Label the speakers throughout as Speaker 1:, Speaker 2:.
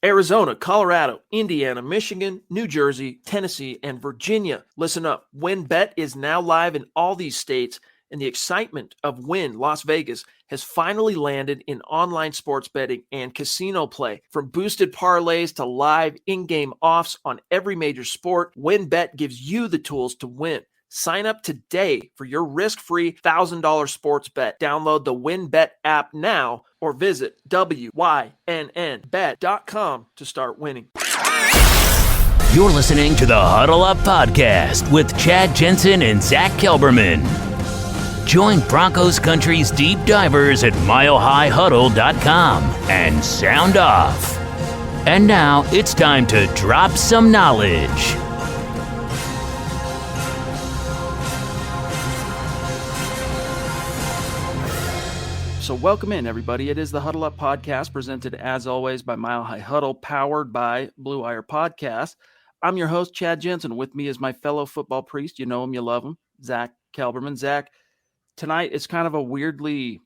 Speaker 1: Arizona, Colorado, Indiana, Michigan, New Jersey, Tennessee, and Virginia. Listen up. WynnBET is now live in all these states, and the excitement of Wynn Las Vegas has finally landed in online sports betting and casino play. From boosted parlays to live in-game offs on every major sport, WynnBET gives you the tools to win. Sign up today for your risk-free $1,000 sports bet. Download the WynnBET app now or visit wynnbet.com to start winning.
Speaker 2: You're listening to the Huddle Up Podcast with Chad Jensen and Zack Kelberman. Join Broncos Country's deep divers at milehighhuddle.com and sound off. And now it's time to drop some knowledge.
Speaker 1: So welcome in, everybody. It is the Huddle Up Podcast, presented as always by Mile High Huddle, powered by Blue Wire Podcast. I'm your host, Chad Jensen. With me is my fellow football priest. You know him, you love him, Zack Kelberman. Zack, tonight it's kind of a weirdly,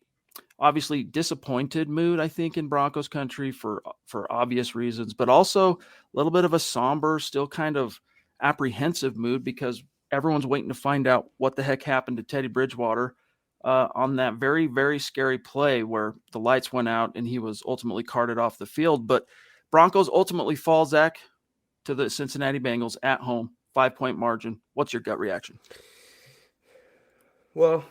Speaker 1: obviously disappointed mood, I think, in Broncos country for obvious reasons, but also a little bit of a somber, still kind of apprehensive mood because everyone's waiting to find out what the heck happened to Teddy Bridgewater on that very, very scary play where the lights went out and he was ultimately carted off the field. But Broncos ultimately fall, Zack, to the Cincinnati Bengals at home, 5-point margin. What's your gut reaction?
Speaker 3: Well,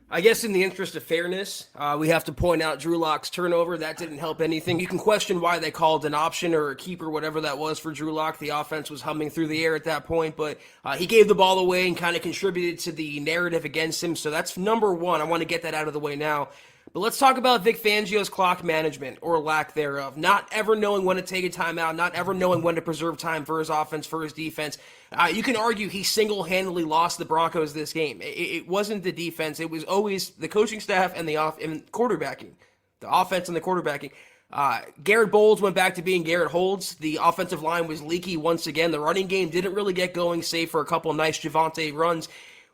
Speaker 3: I guess in the interest of fairness, we have to point out Drew Lock's turnover. That didn't help anything. You can question why they called an option or a keeper, whatever that was for Drew Lock. The offense was humming through the air at that point, but he gave the ball away and kind of contributed to the narrative against him. So that's number one. I want to get that out of the way now. But let's talk about Vic Fangio's clock management, or lack thereof. Not ever knowing when to take a timeout, not ever knowing when to preserve time for his offense, for his defense. You can argue he single-handedly lost the Broncos this game. It wasn't the defense. It was always the coaching staff and and quarterbacking, the offense and the quarterbacking. Garrett Bowles went back to being Garrett Holds. The offensive line was leaky once again. The running game didn't really get going, save for a couple nice Javonte runs.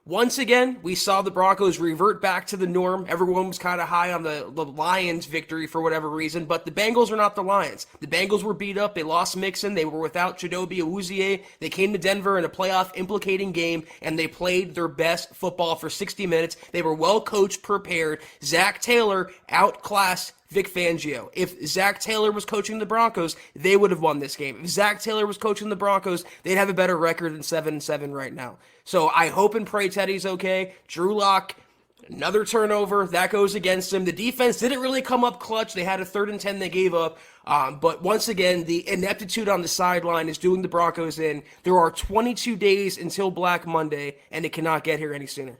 Speaker 3: Once again, we saw the Broncos revert back to the norm. Everyone was kind of high on the Lions' victory for whatever reason, but the Bengals are not the Lions. The Bengals were beat up. They lost Mixon. They were without Chidobe Awuzie. They came to Denver in a playoff-implicating game, and they played their best football for 60 minutes. They were well-coached, prepared. Zach Taylor outclassed Vic Fangio. If Zach Taylor was coaching the Broncos, they would have won this game. If Zach Taylor was coaching the Broncos, they'd have a better record than 7-7 right now. So I hope and pray Teddy's okay. Drew Lock, another turnover. That goes against him. The defense didn't really come up clutch. They had a 3rd and 10 they gave up. But once again, the ineptitude on the sideline is doing the Broncos in. There are 22 days until Black Monday, and it cannot get here any sooner.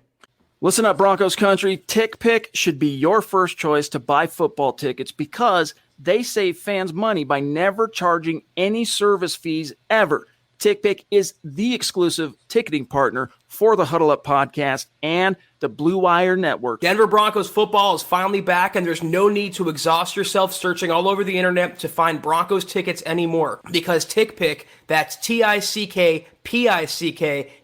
Speaker 1: Listen up, Broncos country. TickPick should be your first choice to buy football tickets because they save fans money by never charging any service fees ever. TickPick is the exclusive ticketing partner for the Huddle Up Podcast and the Blue Wire Network.
Speaker 3: Denver Broncos football is finally back, and there's no need to exhaust yourself searching all over the internet to find Broncos tickets anymore, because TickPick, that's TickPick,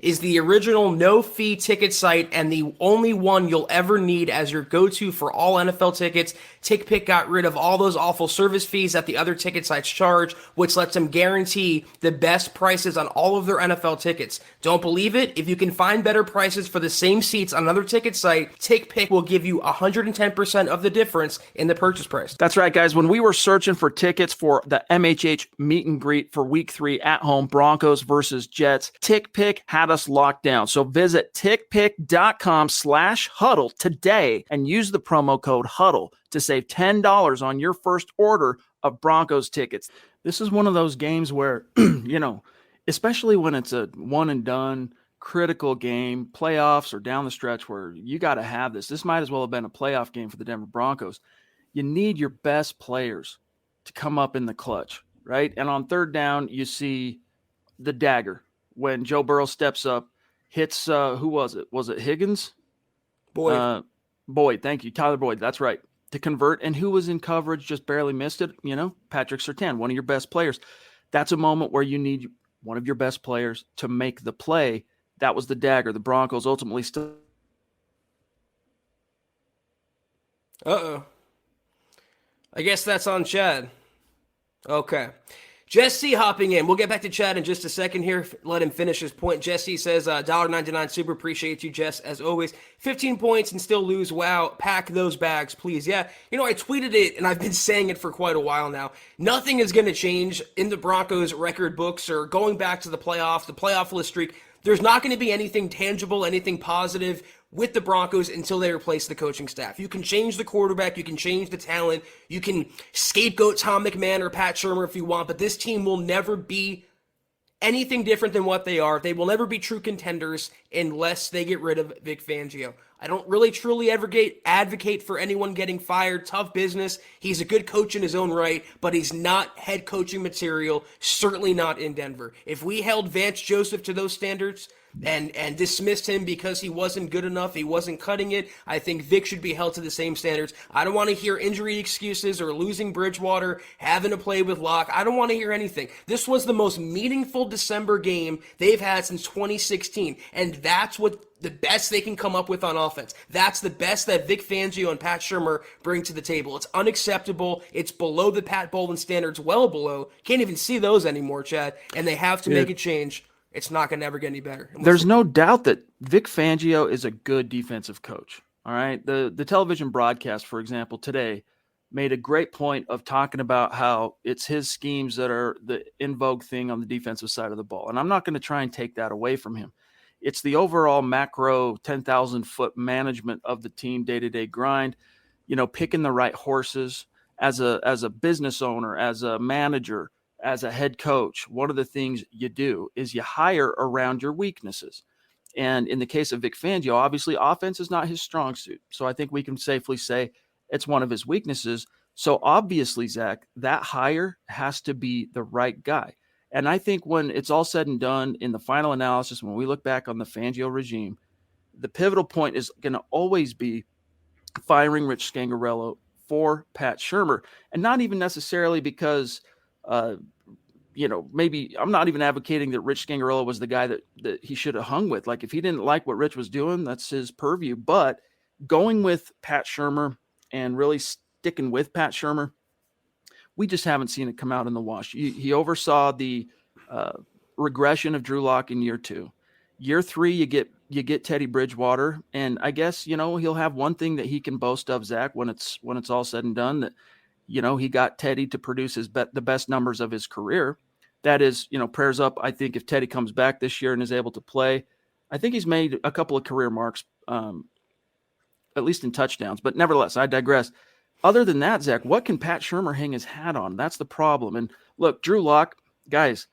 Speaker 3: is the original no-fee ticket site and the only one you'll ever need as your go-to for all NFL tickets. TickPick got rid of all those awful service fees that the other ticket sites charge, which lets them guarantee the best prices on all of their NFL tickets. Don't believe it? If you can find better prices for the same seats on another ticket site, TickPick will give you 110% of the difference in the purchase price.
Speaker 1: That's right, guys. When we were searching for tickets for the MHH meet and greet for Week 3 at home, Broncos versus Jets, TickPick had us locked down. So visit tickpick.com/huddle today and use the promo code HUDDLE to save $10 on your first order of Broncos tickets. This is one of those games where, especially when it's a one and done critical game, playoffs or down the stretch where you got to have this. This might as well have been a playoff game for the Denver Broncos. You need your best players to come up in the clutch, right? And on 3rd down, you see the dagger when Joe Burrow steps up, hits, who was it? Was it Higgins?
Speaker 3: Boyd.
Speaker 1: Boyd, thank you. Tyler Boyd, that's right. To convert, and who was in coverage, just barely missed it, Patrick Surtain, one of your best players. That's a moment where you need one of your best players to make the play. That was the dagger. The Broncos ultimately still.
Speaker 3: I guess that's on Chad. Okay. Jesse hopping in. We'll get back to Chad in just a second here. Let him finish his point. Jesse says, $1.99 super. Appreciate you, Jess, as always. 15 points and still lose. Wow. Pack those bags, please. Yeah. I tweeted it, and I've been saying it for quite a while now. Nothing is going to change in the Broncos record books or going back to the playoff streak. There's not going to be anything tangible, anything positive with the Broncos until they replace the coaching staff. You can change the quarterback, you can change the talent, you can scapegoat Tom McMahon or Pat Shurmur if you want, but this team will never be anything different than what they are. They will never be true contenders unless they get rid of Vic Fangio. I don't really truly advocate for anyone getting fired. Tough business. He's a good coach in his own right, but he's not head coaching material, certainly not in Denver. If we held Vance Joseph to those standards and dismissed him because he wasn't good enough, he wasn't cutting it, I think Vic should be held to the same standards. I don't want to hear injury excuses or losing Bridgewater, having to play with Locke. I don't want to hear anything. This was the most meaningful December game they've had since 2016, and that's what the best they can come up with on offense. That's the best that Vic Fangio and Pat Shurmur bring to the table. It's unacceptable. It's below the Pat Bowlen standards, well below. Can't even see those anymore, Chad, and they have to make a change. It's not going to ever get any better.
Speaker 1: There's no doubt that Vic Fangio is a good defensive coach. All right. The television broadcast, for example, today made a great point of talking about how it's his schemes that are the in vogue thing on the defensive side of the ball. And I'm not going to try and take that away from him. It's the overall macro 10,000 foot management of the team, day-to-day grind, picking the right horses as a business owner, as a manager, as a head coach. One of the things you do is you hire around your weaknesses. And in the case of Vic Fangio, obviously offense is not his strong suit. So I think we can safely say it's one of his weaknesses. So obviously, Zach, that hire has to be the right guy. And I think when it's all said and done in the final analysis, when we look back on the Fangio regime, the pivotal point is going to always be firing Rich Scangarello for Pat Shurmur. And not even necessarily because, maybe I'm not even advocating that Rich Scangarello was the guy that he should have hung with. Like if he didn't like what Rich was doing, that's his purview. But going with Pat Shurmur and really sticking with Pat Shurmur, we just haven't seen it come out in the wash. He oversaw the regression of Drew Lock in year 2. Year 3, you get Teddy Bridgewater, and I guess he'll have one thing that he can boast of, Zach, when it's all said and done, that he got Teddy to produce the best numbers of his career. That is, prayers up. I think if Teddy comes back this year and is able to play, I think he's made a couple of career marks, at least in touchdowns. But nevertheless, I digress. Other than that, Zach, what can Pat Shurmur hang his hat on? That's the problem. And look, Drew Lock, guys,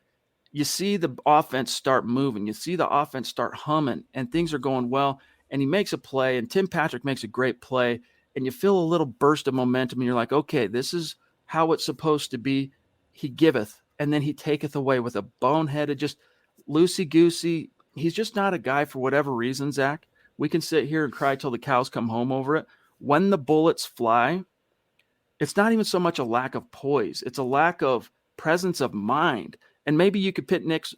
Speaker 1: you see the offense start moving. You see the offense start humming, and things are going well. And he makes a play, and Tim Patrick makes a great play, and you feel a little burst of momentum, and you're like, okay, this is how it's supposed to be. He giveth, and then he taketh away with a boneheaded, just loosey-goosey. He's just not a guy for whatever reason, Zach. We can sit here and cry till the cows come home over it. When the bullets fly, it's not even so much a lack of poise. It's a lack of presence of mind. And maybe you could pick nits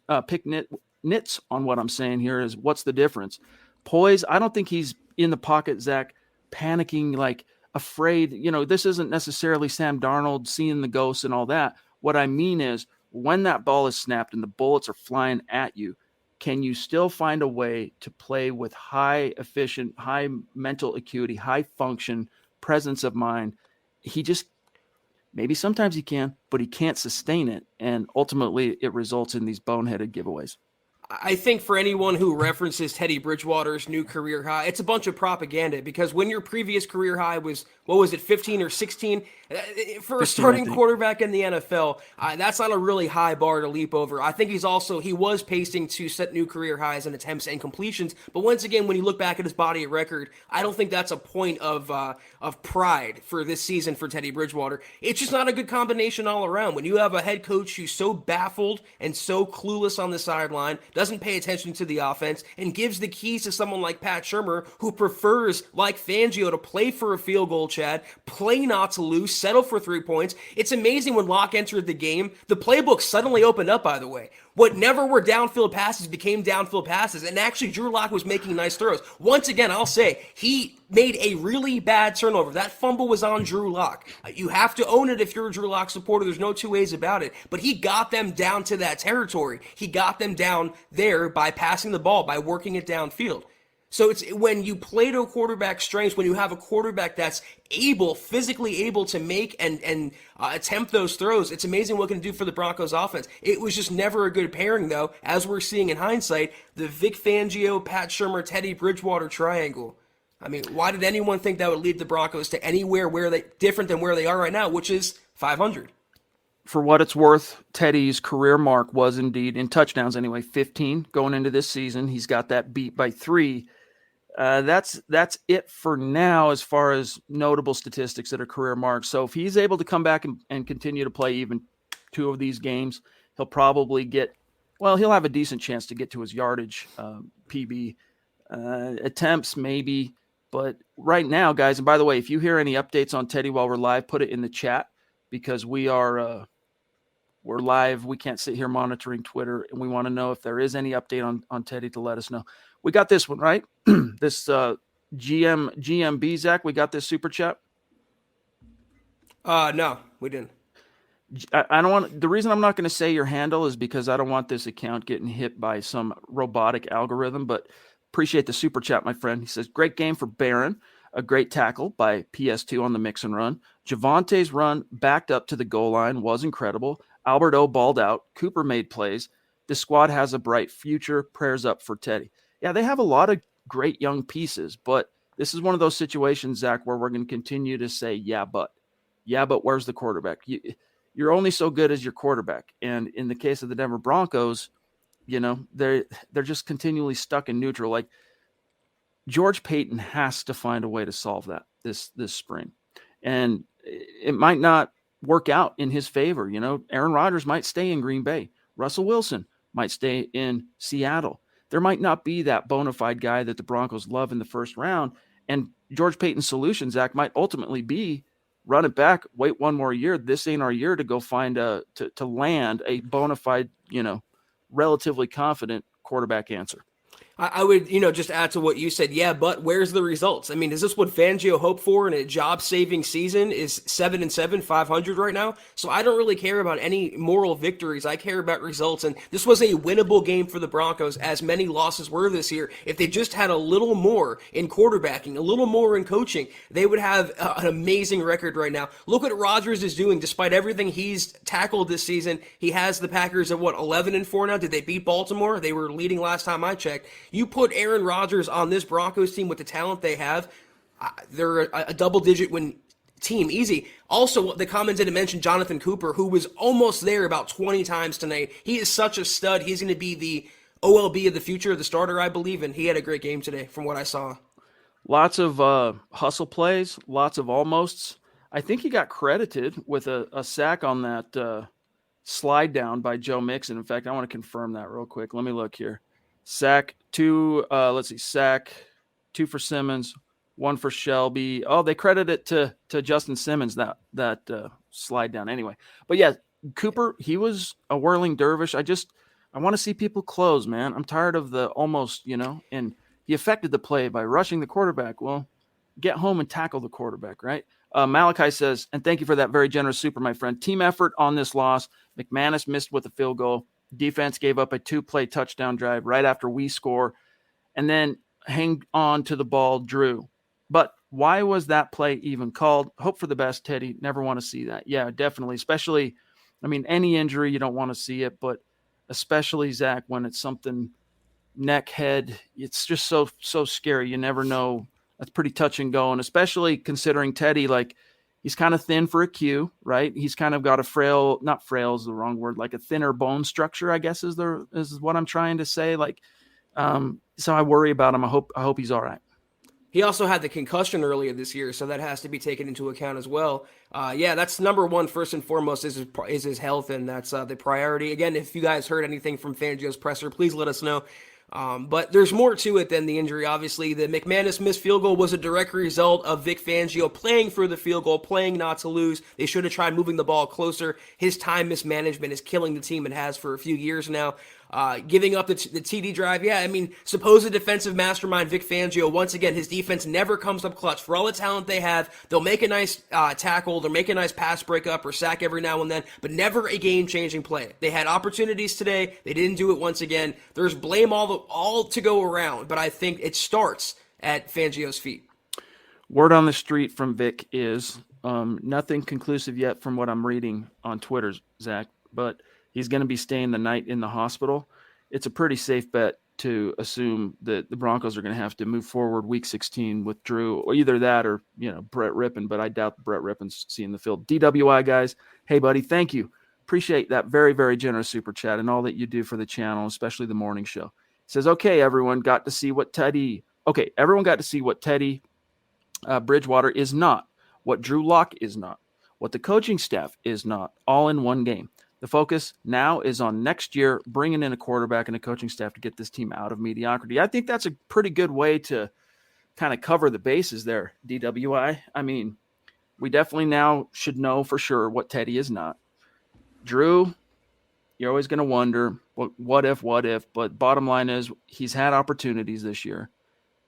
Speaker 1: on what I'm saying here is what's the difference. Poise, I don't think he's in the pocket, Zach, panicking, like afraid. This isn't necessarily Sam Darnold seeing the ghosts and all that. What I mean is when that ball is snapped and the bullets are flying at you, can you still find a way to play with high efficient, high mental acuity, high function, presence of mind? He just, maybe sometimes he can, but he can't sustain it. And ultimately it results in these boneheaded giveaways.
Speaker 3: I think for anyone who references Teddy Bridgewater's new career high, it's a bunch of propaganda, because when your previous career high was, 15 or 16? For a starting quarterback in the NFL, that's not a really high bar to leap over. I think he was pacing to set new career highs in attempts and completions, but once again, when you look back at his body of record, I don't think that's a point of pride for this season for Teddy Bridgewater. It's just not a good combination all around. When you have a head coach who's so baffled and so clueless on the sideline, doesn't pay attention to the offense, and gives the keys to someone like Pat Shurmur, who prefers, like Fangio, to play for a field goal, Chad, play not to lose, settle for 3 points. It's amazing when Locke entered the game, the playbook suddenly opened up, by the way. What never were downfield passes became downfield passes, and actually Drew Lock was making nice throws. Once again, I'll say, he made a really bad turnover. That fumble was on Drew Lock. You have to own it if you're a Drew Lock supporter. There's no two ways about it. But he got them down to that territory. He got them down there by passing the ball, by working it downfield. So it's when you play to a quarterback's strengths, when you have a quarterback that's physically able to make and attempt those throws, it's amazing what it can do for the Broncos offense. It was just never a good pairing, though, as we're seeing in hindsight, the Vic Fangio, Pat Shurmur, Teddy Bridgewater triangle. I mean, why did anyone think that would lead the Broncos to anywhere different than where they are right now, which is 500?
Speaker 1: For what it's worth, Teddy's career mark was indeed, in touchdowns anyway, 15 going into this season. He's got that beat by 3. That's it for now as far as notable statistics that are career marks. So if he's able to come back and continue to play even 2 of these games, he'll probably he'll have a decent chance to get to his yardage PB. Attempts maybe, but right now, guys, and by the way, if you hear any updates on Teddy while we're live, put it in the chat, because we're live. We can't sit here monitoring Twitter, and we want to know if there is any update on Teddy to let us know. We got this one, right? This GMB, Zach, we got this super chat?
Speaker 3: No, we didn't.
Speaker 1: I don't want. The reason I'm not going to say your handle is because I don't want this account getting hit by some robotic algorithm, but appreciate the super chat, my friend. He says, great game for Barron. A great tackle by PS2 on the mix and run. Javante's run backed up to the goal line was incredible. Albert O balled out. Cooper made plays. The squad has a bright future. Prayers up for Teddy. Yeah, they have a lot of great young pieces, but this is one of those situations, Zach, where we're going to continue to say, yeah, but where's the quarterback? You're only so good as your quarterback. And in the case of the Denver Broncos, they're just continually stuck in neutral. Like, George Payton has to find a way to solve that this spring. And it might not work out in his favor. Aaron Rodgers might stay in Green Bay. Russell Wilson might stay in Seattle. There might not be that bona fide guy that the Broncos love in the first round. And George Payton's solution, Zach, might ultimately be run it back, wait one more year. This ain't our year to go find to land a bona fide, relatively confident quarterback answer.
Speaker 3: I would, just add to what you said. Yeah, but where's the results? I mean, is this what Fangio hoped for in a job-saving season? Is 7-7, 500 right now? So I don't really care about any moral victories. I care about results. And this was a winnable game for the Broncos, as many losses were this year. If they just had a little more in quarterbacking, a little more in coaching, they would have an amazing record right now. Look what Rodgers is doing. Despite everything he's tackled this season, he has the Packers at 11-4 now. Did they beat Baltimore? They were leading last time I checked. You put Aaron Rodgers on this Broncos team with the talent they have, they're a double-digit win team, easy. Also, the comment didn't mention Jonathan Cooper, who was almost there about 20 times tonight. He is such a stud. He's going to be the OLB of the future, the starter, I believe, and he had a great game today from what I saw.
Speaker 1: Lots of hustle plays, lots of almosts. I think he got credited with a sack on that slide down by Joe Mixon. In fact, I want to confirm that real quick. Let me look here. Sack 2, sack 2 for Simmons, 1 for Shelby. Oh, they credit it to Justin Simmons, that slide down anyway. But yeah, Cooper, he was a whirling dervish. I want to see people close, man. I'm tired of the almost, and he affected the play by rushing the quarterback. Well, get home and tackle the quarterback, right? Malachi says, and thank you for that very generous super, my friend. Team effort on this loss. McManus missed with a field goal. Defense gave up a 2-play touchdown drive right after we score, and then hang on to the ball, Drew. But why was that play even called? Hope for the best, Teddy. Never want to see that. Yeah, definitely. Especially, any injury, you don't want to see it, but especially, Zach, when it's something neck, head, it's just so scary. You never know. That's pretty touch and go, and especially considering Teddy, like, he's kind of thin for a Q, right? He's kind of got not frail is the wrong word, like a thinner bone structure, I guess is what I'm trying to say. Like, so I worry about him. I hope he's all right.
Speaker 3: He also had the concussion earlier this year, so that has to be taken into account as well. Yeah, that's number one, first and foremost, is his health, and that's the priority. Again, if you guys heard anything from Fangio's presser, please let us know. But there's more to it than the injury. Obviously, the McManus missed field goal was a direct result of Vic Fangio playing for the field goal, playing not to lose. They should have tried moving the ball closer. His time mismanagement is killing the team and has for a few years now. Giving up the TD drive, yeah, I mean, supposed defensive mastermind Vic Fangio, once again, his defense never comes up clutch. For all the talent they have, they'll make a nice tackle, they'll make a nice pass breakup or sack every now and then, but never a game-changing play. They had opportunities today, they didn't do it once again. There's blame all to go around, but I think it starts at Fangio's feet.
Speaker 1: Word on the street from Vic is nothing conclusive yet from what I'm reading on Twitter, Zach, but he's going to be staying the night in the hospital. It's a pretty safe bet to assume that the Broncos are going to have to move forward week 16 with Drew, or either that or, Brett Rippon, but I doubt Brett Rippon's seeing the field. DWI guys, hey buddy, thank you. Appreciate that very, very generous super chat and all that you do for the channel, especially the morning show. It says, everyone got to see what Teddy Bridgewater is not, what Drew Lock is not, what the coaching staff is not, all in one game. The focus now is on next year, bringing in a quarterback and a coaching staff to get this team out of mediocrity. I think that's a pretty good way to kind of cover the bases there, DWI. I mean, we definitely now should know for sure what Teddy is not. Drew, you're always going to wonder, what if, but bottom line is he's had opportunities this year,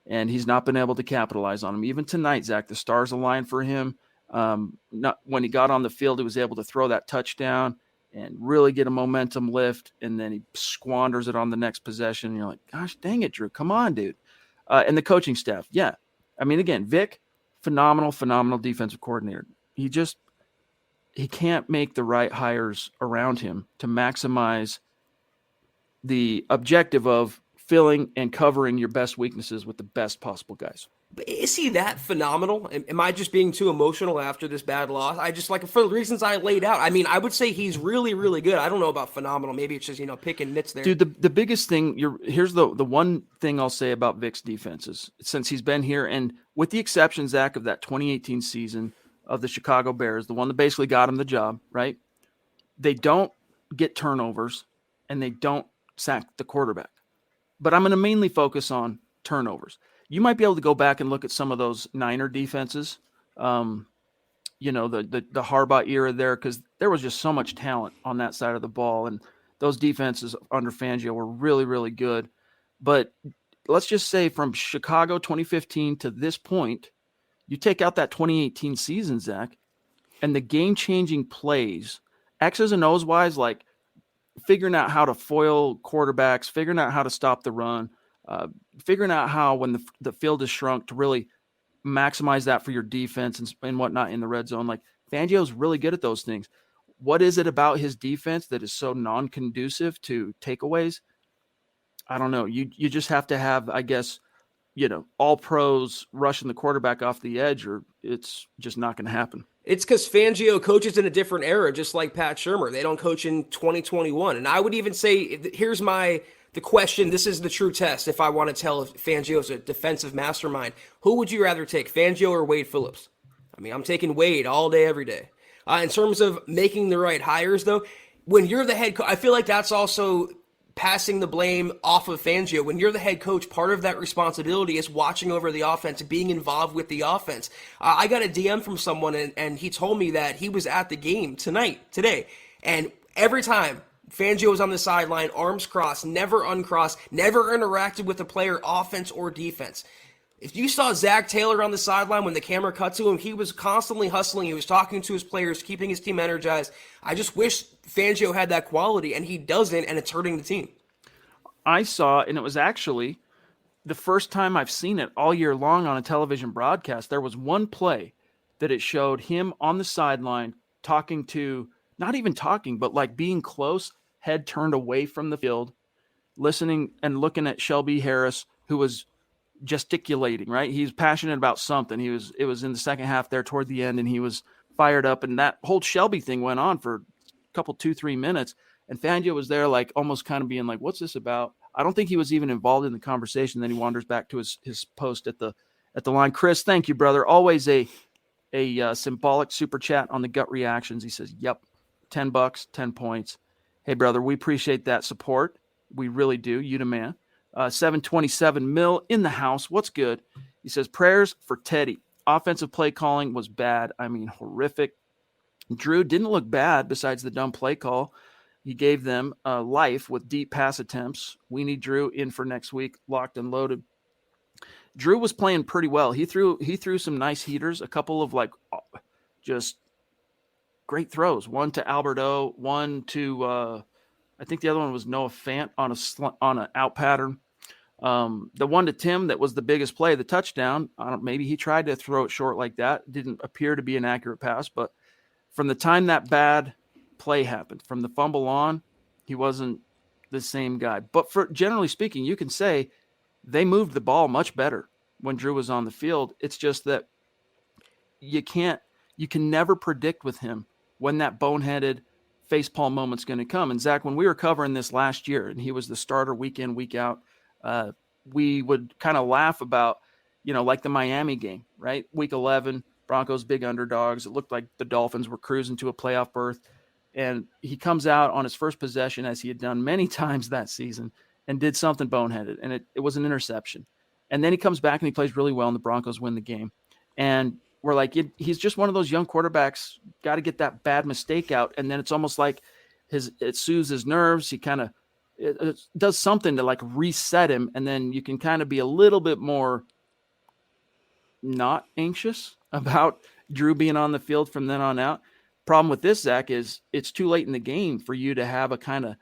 Speaker 1: and he's not been able to capitalize on them. Even tonight, Zach, the stars aligned for him. Not when he got on the field, he was able to throw that touchdown and really get a momentum lift, and then he squanders it on the next possession. And you're like, gosh, dang it, Drew, come on, dude. And the coaching staff, yeah. I mean, again, Vic, phenomenal defensive coordinator. He can't make the right hires around him to maximize the objective of filling and covering your best weaknesses with the best possible guys.
Speaker 3: But is he that phenomenal? Am I just being too emotional after this bad loss? I just, for the reasons I laid out. I mean, I would say he's really, really good. I don't know about phenomenal. Maybe it's just, picking nits there.
Speaker 1: Dude, the biggest thing, here's the one thing I'll say about Vic's defenses since he's been here, and with the exception, Zach, of that 2018 season of the Chicago Bears, the one that basically got him the job, right? They don't get turnovers, and they don't sack the quarterback. But I'm going to mainly focus on turnovers. You might be able to go back and look at some of those Niner defenses, the Harbaugh era there, because there was just so much talent on that side of the ball, and those defenses under Fangio were really, really good. But let's just say from Chicago 2015 to this point, you take out that 2018 season, Zach, and the game-changing plays, X's and O's wise, like figuring out how to foil quarterbacks, figuring out how to stop the run, figuring out how when the field is shrunk to really maximize that for your defense and whatnot in the red zone. Like Fangio's really good at those things. What is it about his defense that is so non-conducive to takeaways? I don't know. You just have to have, I guess, all pros rushing the quarterback off the edge, or it's just not going to happen.
Speaker 3: It's because Fangio coaches in a different era, just like Pat Shurmur. They don't coach in 2021. And I would even say, here's the question. This is the true test. If I want to tell if Fangio's a defensive mastermind, who would you rather take, Fangio or Wade Phillips? I mean, I'm taking Wade all day, every day. In terms of making the right hires, though, when you're the head coach, I feel like that's also passing the blame off of Fangio. When you're the head coach, part of that responsibility is watching over the offense, being involved with the offense. I got a DM from someone, and he told me that he was at the game today, and every time Fangio was on the sideline, arms crossed, never uncrossed, never interacted with the player, offense or defense. If you saw Zach Taylor on the sideline when the camera cut to him, he was constantly hustling. He was talking to his players, keeping his team energized. I just wish Fangio had that quality, and he doesn't, and it's hurting the team.
Speaker 1: I saw, and it was actually the first time I've seen it all year long on a television broadcast. There was one play that it showed him on the sideline talking to, not even talking, but like being close, head turned away from the field, listening and looking at Shelby Harris, who was gesticulating, right? He's passionate about something. It was in the second half there toward the end, and he was fired up, and that whole Shelby thing went on for a couple, 2-3 minutes, and Fangio was there like almost kind of being like, what's this about? I don't think he was even involved in the conversation. Then he wanders back to his post at the line. Chris, thank you, brother. Always a symbolic super chat on the gut reactions. He says, yep, $10, 10 points. Hey, brother, we appreciate that support. We really do. You the man. 727 mil in the house. What's good? He says, prayers for Teddy. Offensive play calling was bad. I mean, horrific. Drew didn't look bad besides the dumb play call. He gave them life with deep pass attempts. We need Drew in for next week, locked and loaded. Drew was playing pretty well. He threw some nice heaters, a couple of just great throws. One to Alberto, one to I think the other one was Noah Fant on an out pattern. The one to Tim that was the biggest play, the touchdown. Maybe he tried to throw it short like that. Didn't appear to be an accurate pass, but from the time that bad play happened, from the fumble on, he wasn't the same guy. But for generally speaking, you can say they moved the ball much better when Drew was on the field. It's just that you can never predict with him when that boneheaded facepalm moment's going to come. And Zach, when we were covering this last year and he was the starter week in, week out, we would kind of laugh about, like the Miami game, right? Week 11, Broncos big underdogs. It looked like the Dolphins were cruising to a playoff berth. And he comes out on his first possession, as he had done many times that season, and did something boneheaded. And it was an interception. And then he comes back and he plays really well, and the Broncos win the game. And we're like, he's just one of those young quarterbacks, got to get that bad mistake out. And then it's almost like it soothes his nerves. He kind of it does something to reset him. And then you can kind of be a little bit more not anxious about Drew being on the field from then on out. Problem with this, Zach, is it's too late in the game for you to have a kind of,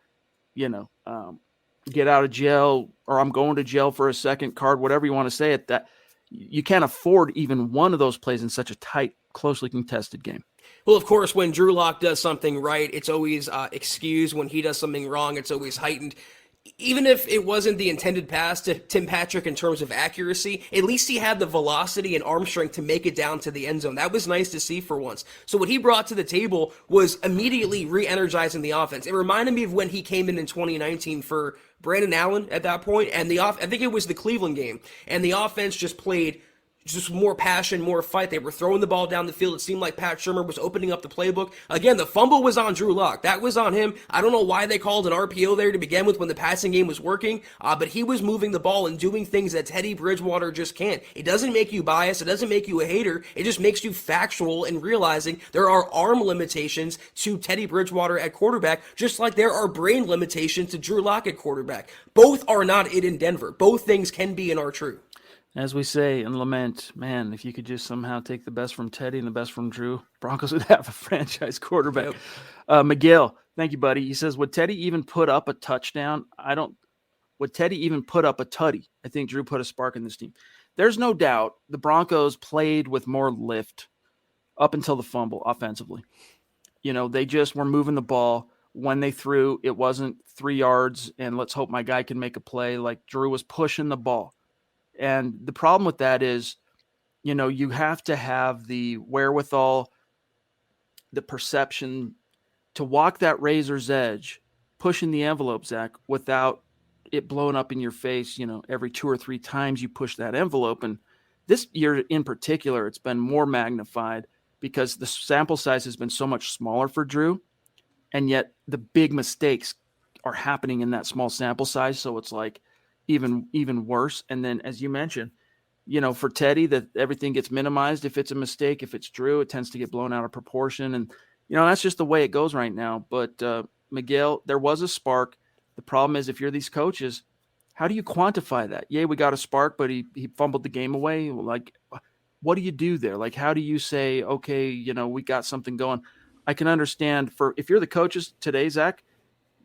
Speaker 1: get out of jail, or I'm going to jail for a second card, whatever you want to say it, that you can't afford even one of those plays in such a tight, closely contested game.
Speaker 3: Well, of course, when Drew Lock does something right, it's always excused. When he does something wrong, it's always heightened. Even if it wasn't the intended pass to Tim Patrick in terms of accuracy, at least he had the velocity and arm strength to make it down to the end zone. That was nice to see for once. So what he brought to the table was immediately re-energizing the offense. It reminded me of when he came in 2019 for Brandon Allen at that point, and I think it was the Cleveland game, and the offense just played just more passion, more fight. They were throwing the ball down the field. It seemed like Pat Shurmur was opening up the playbook. Again, the fumble was on Drew Lock. That was on him. I don't know why they called an RPO there to begin with when the passing game was working, but he was moving the ball and doing things that Teddy Bridgewater just can't. It doesn't make you biased. It doesn't make you a hater. It just makes you factual in realizing there are arm limitations to Teddy Bridgewater at quarterback, just like there are brain limitations to Drew Lock at quarterback. Both are not it in Denver. Both things can be and are true.
Speaker 1: As we say in lament, man, if you could just somehow take the best from Teddy and the best from Drew, Broncos would have a franchise quarterback. Yep. Miguel, thank you, buddy. He says, would Teddy even put up a touchdown? Would Teddy even put up a tutty? I think Drew put a spark in this team. There's no doubt the Broncos played with more lift up until the fumble offensively. They just were moving the ball. When they threw, it wasn't 3 yards and let's hope my guy can make a play. Like Drew was pushing the ball. And the problem with that is, you have to have the wherewithal, the perception to walk that razor's edge, pushing the envelope, Zach, without it blowing up in your face, every 2 or 3 times you push that envelope. And this year in particular, it's been more magnified because the sample size has been so much smaller for Drew. And yet the big mistakes are happening in that small sample size. So it's like, even worse. And then, as you mentioned, for Teddy, that everything gets minimized. If it's a mistake, if it's Drew, it tends to get blown out of proportion. And, that's just the way it goes right now. But Miguel, there was a spark. The problem is if you're these coaches, how do you quantify that? Yeah, we got a spark, but he fumbled the game away. Like, what do you do there? Like, how do you say, okay, we got something going? I can understand if you're the coaches today, Zach,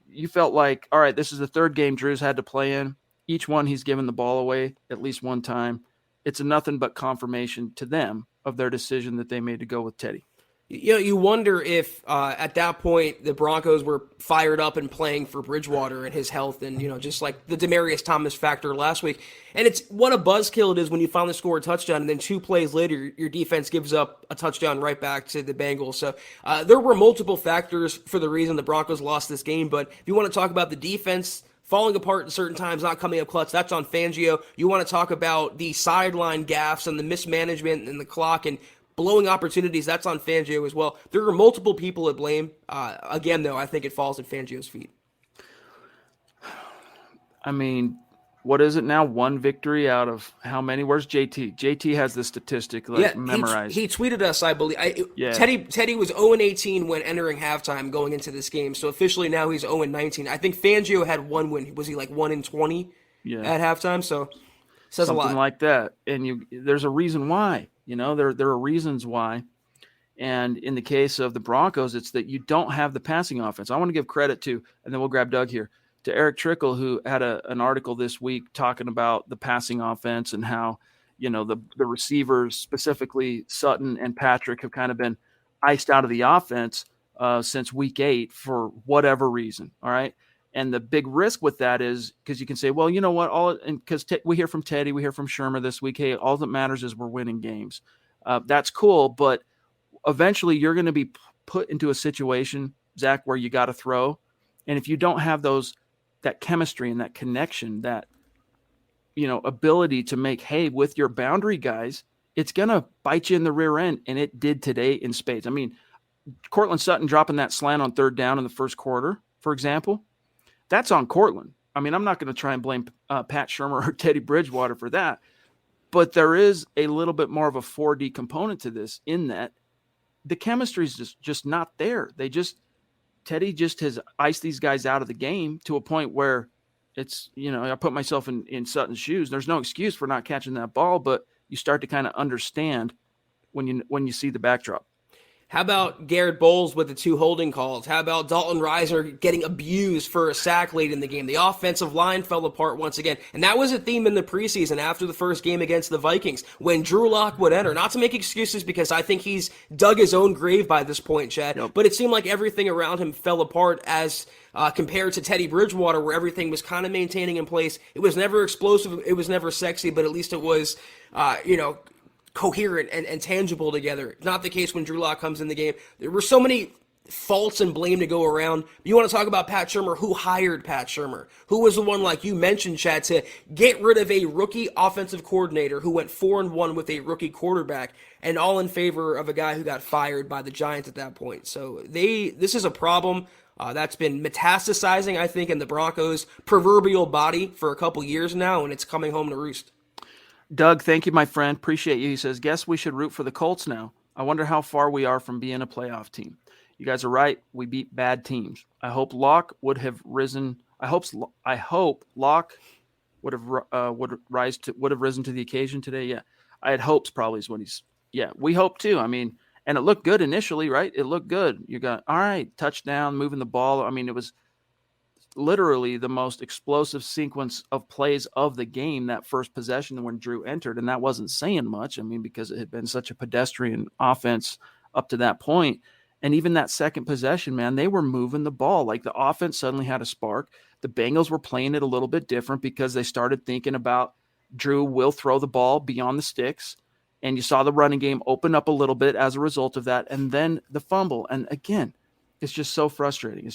Speaker 1: you felt like, all right, this is the 3rd game Drew's had to play in. Each one he's given the ball away at least one time. It's a nothing but confirmation to them of their decision that they made to go with Teddy.
Speaker 3: You wonder if at that point the Broncos were fired up and playing for Bridgewater and his health and, just like the Demaryius Thomas factor last week. And it's what a buzzkill it is when you finally score a touchdown and then 2 plays later your defense gives up a touchdown right back to the Bengals. So there were multiple factors for the reason the Broncos lost this game. But if you want to talk about the defense falling apart at certain times, not coming up clutch, that's on Fangio. You want to talk about the sideline gaffes and the mismanagement and the clock and blowing opportunities, that's on Fangio as well. There are multiple people to blame. Again, though, I think it falls at Fangio's feet.
Speaker 1: I mean, what is it now? One victory out of how many? Where's JT? JT has the statistic memorized.
Speaker 3: He tweeted us, I believe. Teddy was 0-18 when entering halftime going into this game. So officially now he's 0-19. I think Fangio had one win. Was he like 1-20 at halftime? So says
Speaker 1: something
Speaker 3: a lot.
Speaker 1: Like that. And there's a reason why. There are reasons why. And in the case of the Broncos, it's that you don't have the passing offense. I want to give credit to, and then we'll grab Doug here, to Eric Trickle, who had an article this week talking about the passing offense and how, the receivers, specifically Sutton and Patrick, have kind of been iced out of the offense since week 8 for whatever reason. All right. And the big risk with that is because you can say, well, you know what, because we hear from Teddy, we hear from Shermer this week, hey, all that matters is we're winning games. That's cool, but eventually you're going to be put into a situation, Zach, where you got to throw. And if you don't have that chemistry and that connection, that, ability to make hay with your boundary guys, it's going to bite you in the rear end. And it did today in spades. I mean, Cortland Sutton dropping that slant on third down in the first quarter, for example, that's on Cortland. I mean, I'm not going to try and blame Pat Shermer or Teddy Bridgewater for that. But there is a little bit more of a 4D component to this, in that the chemistry is just not there. Teddy just has iced these guys out of the game to a point where it's, I put myself in Sutton's shoes. There's no excuse for not catching that ball, but you start to kind of understand when you see the backdrop.
Speaker 3: How about Garrett Bowles with the 2 holding calls? How about Dalton Risner getting abused for a sack late in the game? The offensive line fell apart once again. And that was a theme in the preseason after the first game against the Vikings. When Drew Lock would enter, not to make excuses because I think he's dug his own grave by this point, Chad,
Speaker 1: Yep.
Speaker 3: But it seemed like everything around him fell apart as compared to Teddy Bridgewater, where everything was kind of maintaining in place. It was never explosive. It was never sexy, but at least it was, coherent and tangible together. Not the case when Drew Lock comes in the game. There were so many faults and blame to go around. You want to talk about Pat Shermer? Who hired Pat Shermer? Who was the one, like you mentioned, Chad, to get rid of a rookie offensive coordinator who went 4-1 with a rookie quarterback, and all in favor of a guy who got fired by the Giants at that point? So this is a problem that's been metastasizing, I think, in the Broncos' proverbial body for a couple years now, and it's coming home to roost.
Speaker 1: Doug, thank you, my friend. Appreciate you. He says, guess we should root for the Colts now. I wonder how far we are from being a playoff team. You guys are right. We beat bad teams. I hope Locke would have risen. I hope Locke would have risen to the occasion today. Yeah. I had hopes, probably is what we hope too. I mean, and it looked good initially, right? It looked good. You got, all right, touchdown, moving the ball. I mean, it was literally the most explosive sequence of plays of the game, that first possession when Drew entered. And that wasn't saying much. I mean, because it had been such a pedestrian offense up to that point. And even that second possession, man, they were moving the ball. Like, the offense suddenly had a spark. The Bengals were playing it a little bit different because they started thinking about Drew will throw the ball beyond the sticks. And you saw the running game open up a little bit as a result of that. And then the fumble. And again, it's just so frustrating.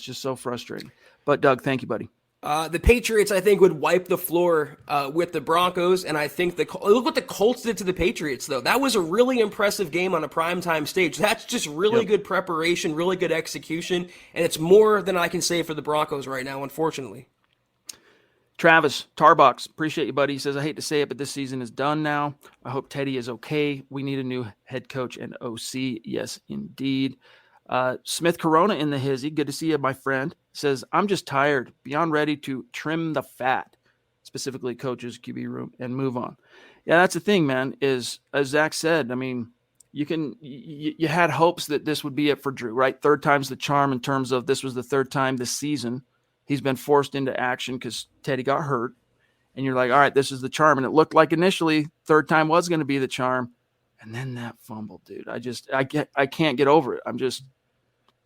Speaker 1: But Doug, thank you, buddy.
Speaker 3: The Patriots, I think, would wipe the floor with the Broncos, and I think look what the Colts did to the Patriots, though. That was a really impressive game on a primetime stage. That's just really good preparation, really good execution, and it's more than I can say for the Broncos right now, unfortunately.
Speaker 1: Travis Tarbox, appreciate you, buddy. He says, I hate to say it, but this season is done now. I hope Teddy is okay. We need a new head coach and OC. Yes, indeed. Smith Corona in the hizzy. Good to see you, my friend. Says, I'm just tired, beyond ready to trim the fat, specifically coaches, QB room, and move on. Yeah, that's the thing, man, is, as Zach said, I mean, you had hopes that this would be it for Drew, right? Third time's the charm, in terms of this was the third time this season he's been forced into action because Teddy got hurt. And you're like, all right, this is the charm. And it looked like initially third time was going to be the charm. And then that fumble, dude, I can't get over it.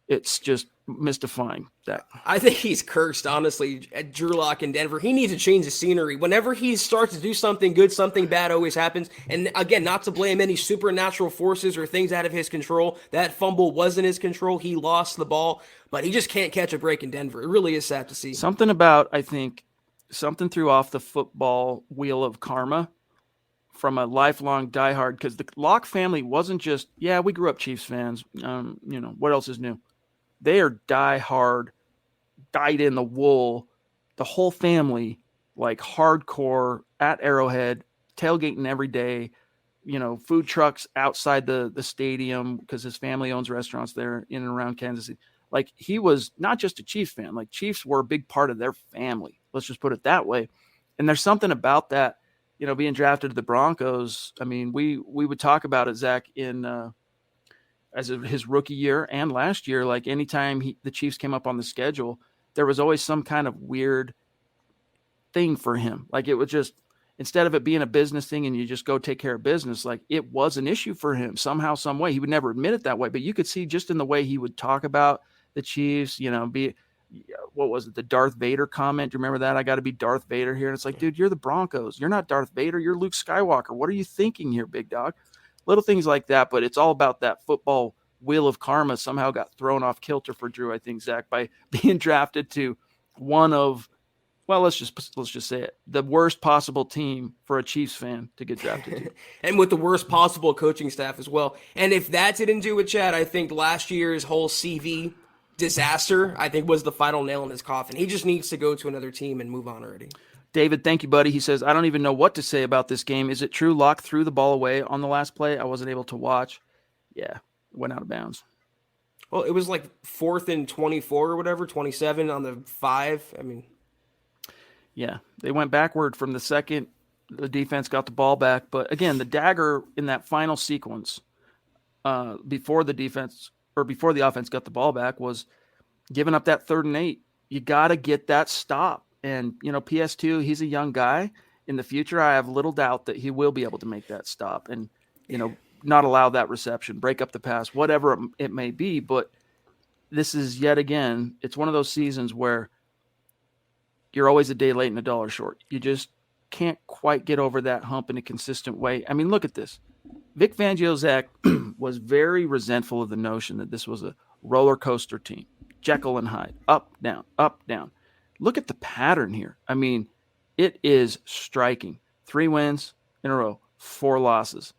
Speaker 1: It's just mystifying that.
Speaker 3: I think he's cursed, honestly, at Drew Lock in Denver. He needs to change the scenery. Whenever he starts to do something good, something bad always happens. And again, not to blame any supernatural forces or things out of his control. That fumble was in his control. He lost the ball, but he just can't catch a break in Denver. It really is sad to see.
Speaker 1: Something about, I think, something threw off the football wheel of karma from a lifelong diehard, because the Lock family wasn't just, we grew up Chiefs fans. What else is new? They are diehard, dyed in the wool. The whole family like hardcore at Arrowhead, tailgating every day, food trucks outside the stadium because his family owns restaurants there in and around Kansas City. Like, he was not just a Chiefs fan. Like, Chiefs were a big part of their family. Let's just put it that way. And there's something about that, being drafted to the Broncos. I mean, we would talk about it, Zach, in as his rookie year and last year. Like, anytime the Chiefs came up on the schedule, there was always some kind of weird thing for him. Like, it was just, instead of it being a business thing and you just go take care of business, like, it was an issue for him somehow, some way. He would never admit it that way, but you could see just in the way he would talk about the Chiefs, what was it? The Darth Vader comment. Do you remember that? I got to be Darth Vader here. And it's like, dude, you're the Broncos. You're not Darth Vader. You're Luke Skywalker. What are you thinking here, big dog? Little things like that, but it's all about that football wheel of karma somehow got thrown off kilter for Drew, I think, Zach, by being drafted to one of, well, let's just say it, the worst possible team for a Chiefs fan to get drafted to.
Speaker 3: And with the worst possible coaching staff as well. And if that didn't do it, Chad, I think last year's whole CV disaster, I think, was the final nail in his coffin. He just needs to go to another team and move on already.
Speaker 1: David, thank you, buddy. He says, I don't even know what to say about this game. Is it true Locke threw the ball away on the last play? I wasn't able to watch. Yeah, went out of bounds.
Speaker 3: Well, it was like 4th and 24 or whatever, 27 on the 5. I mean,
Speaker 1: yeah, they went backward from the second. The defense got the ball back. But again, the dagger in that final sequence before the offense got the ball back was giving up that 3rd and 8. You got to get that stop. And, PS2, he's a young guy. In the future, I have little doubt that he will be able to make that stop and, not allow that reception, break up the pass, whatever it may be. But this is yet again, it's one of those seasons where you're always a day late and a dollar short. You just can't quite get over that hump in a consistent way. I mean, look at this. Vic Fangio, Zach, was very resentful of the notion that this was a roller coaster team. Jekyll and Hyde, up, down, up, down. Look at the pattern here. I mean, it is striking. 3 wins in a row, 4 losses.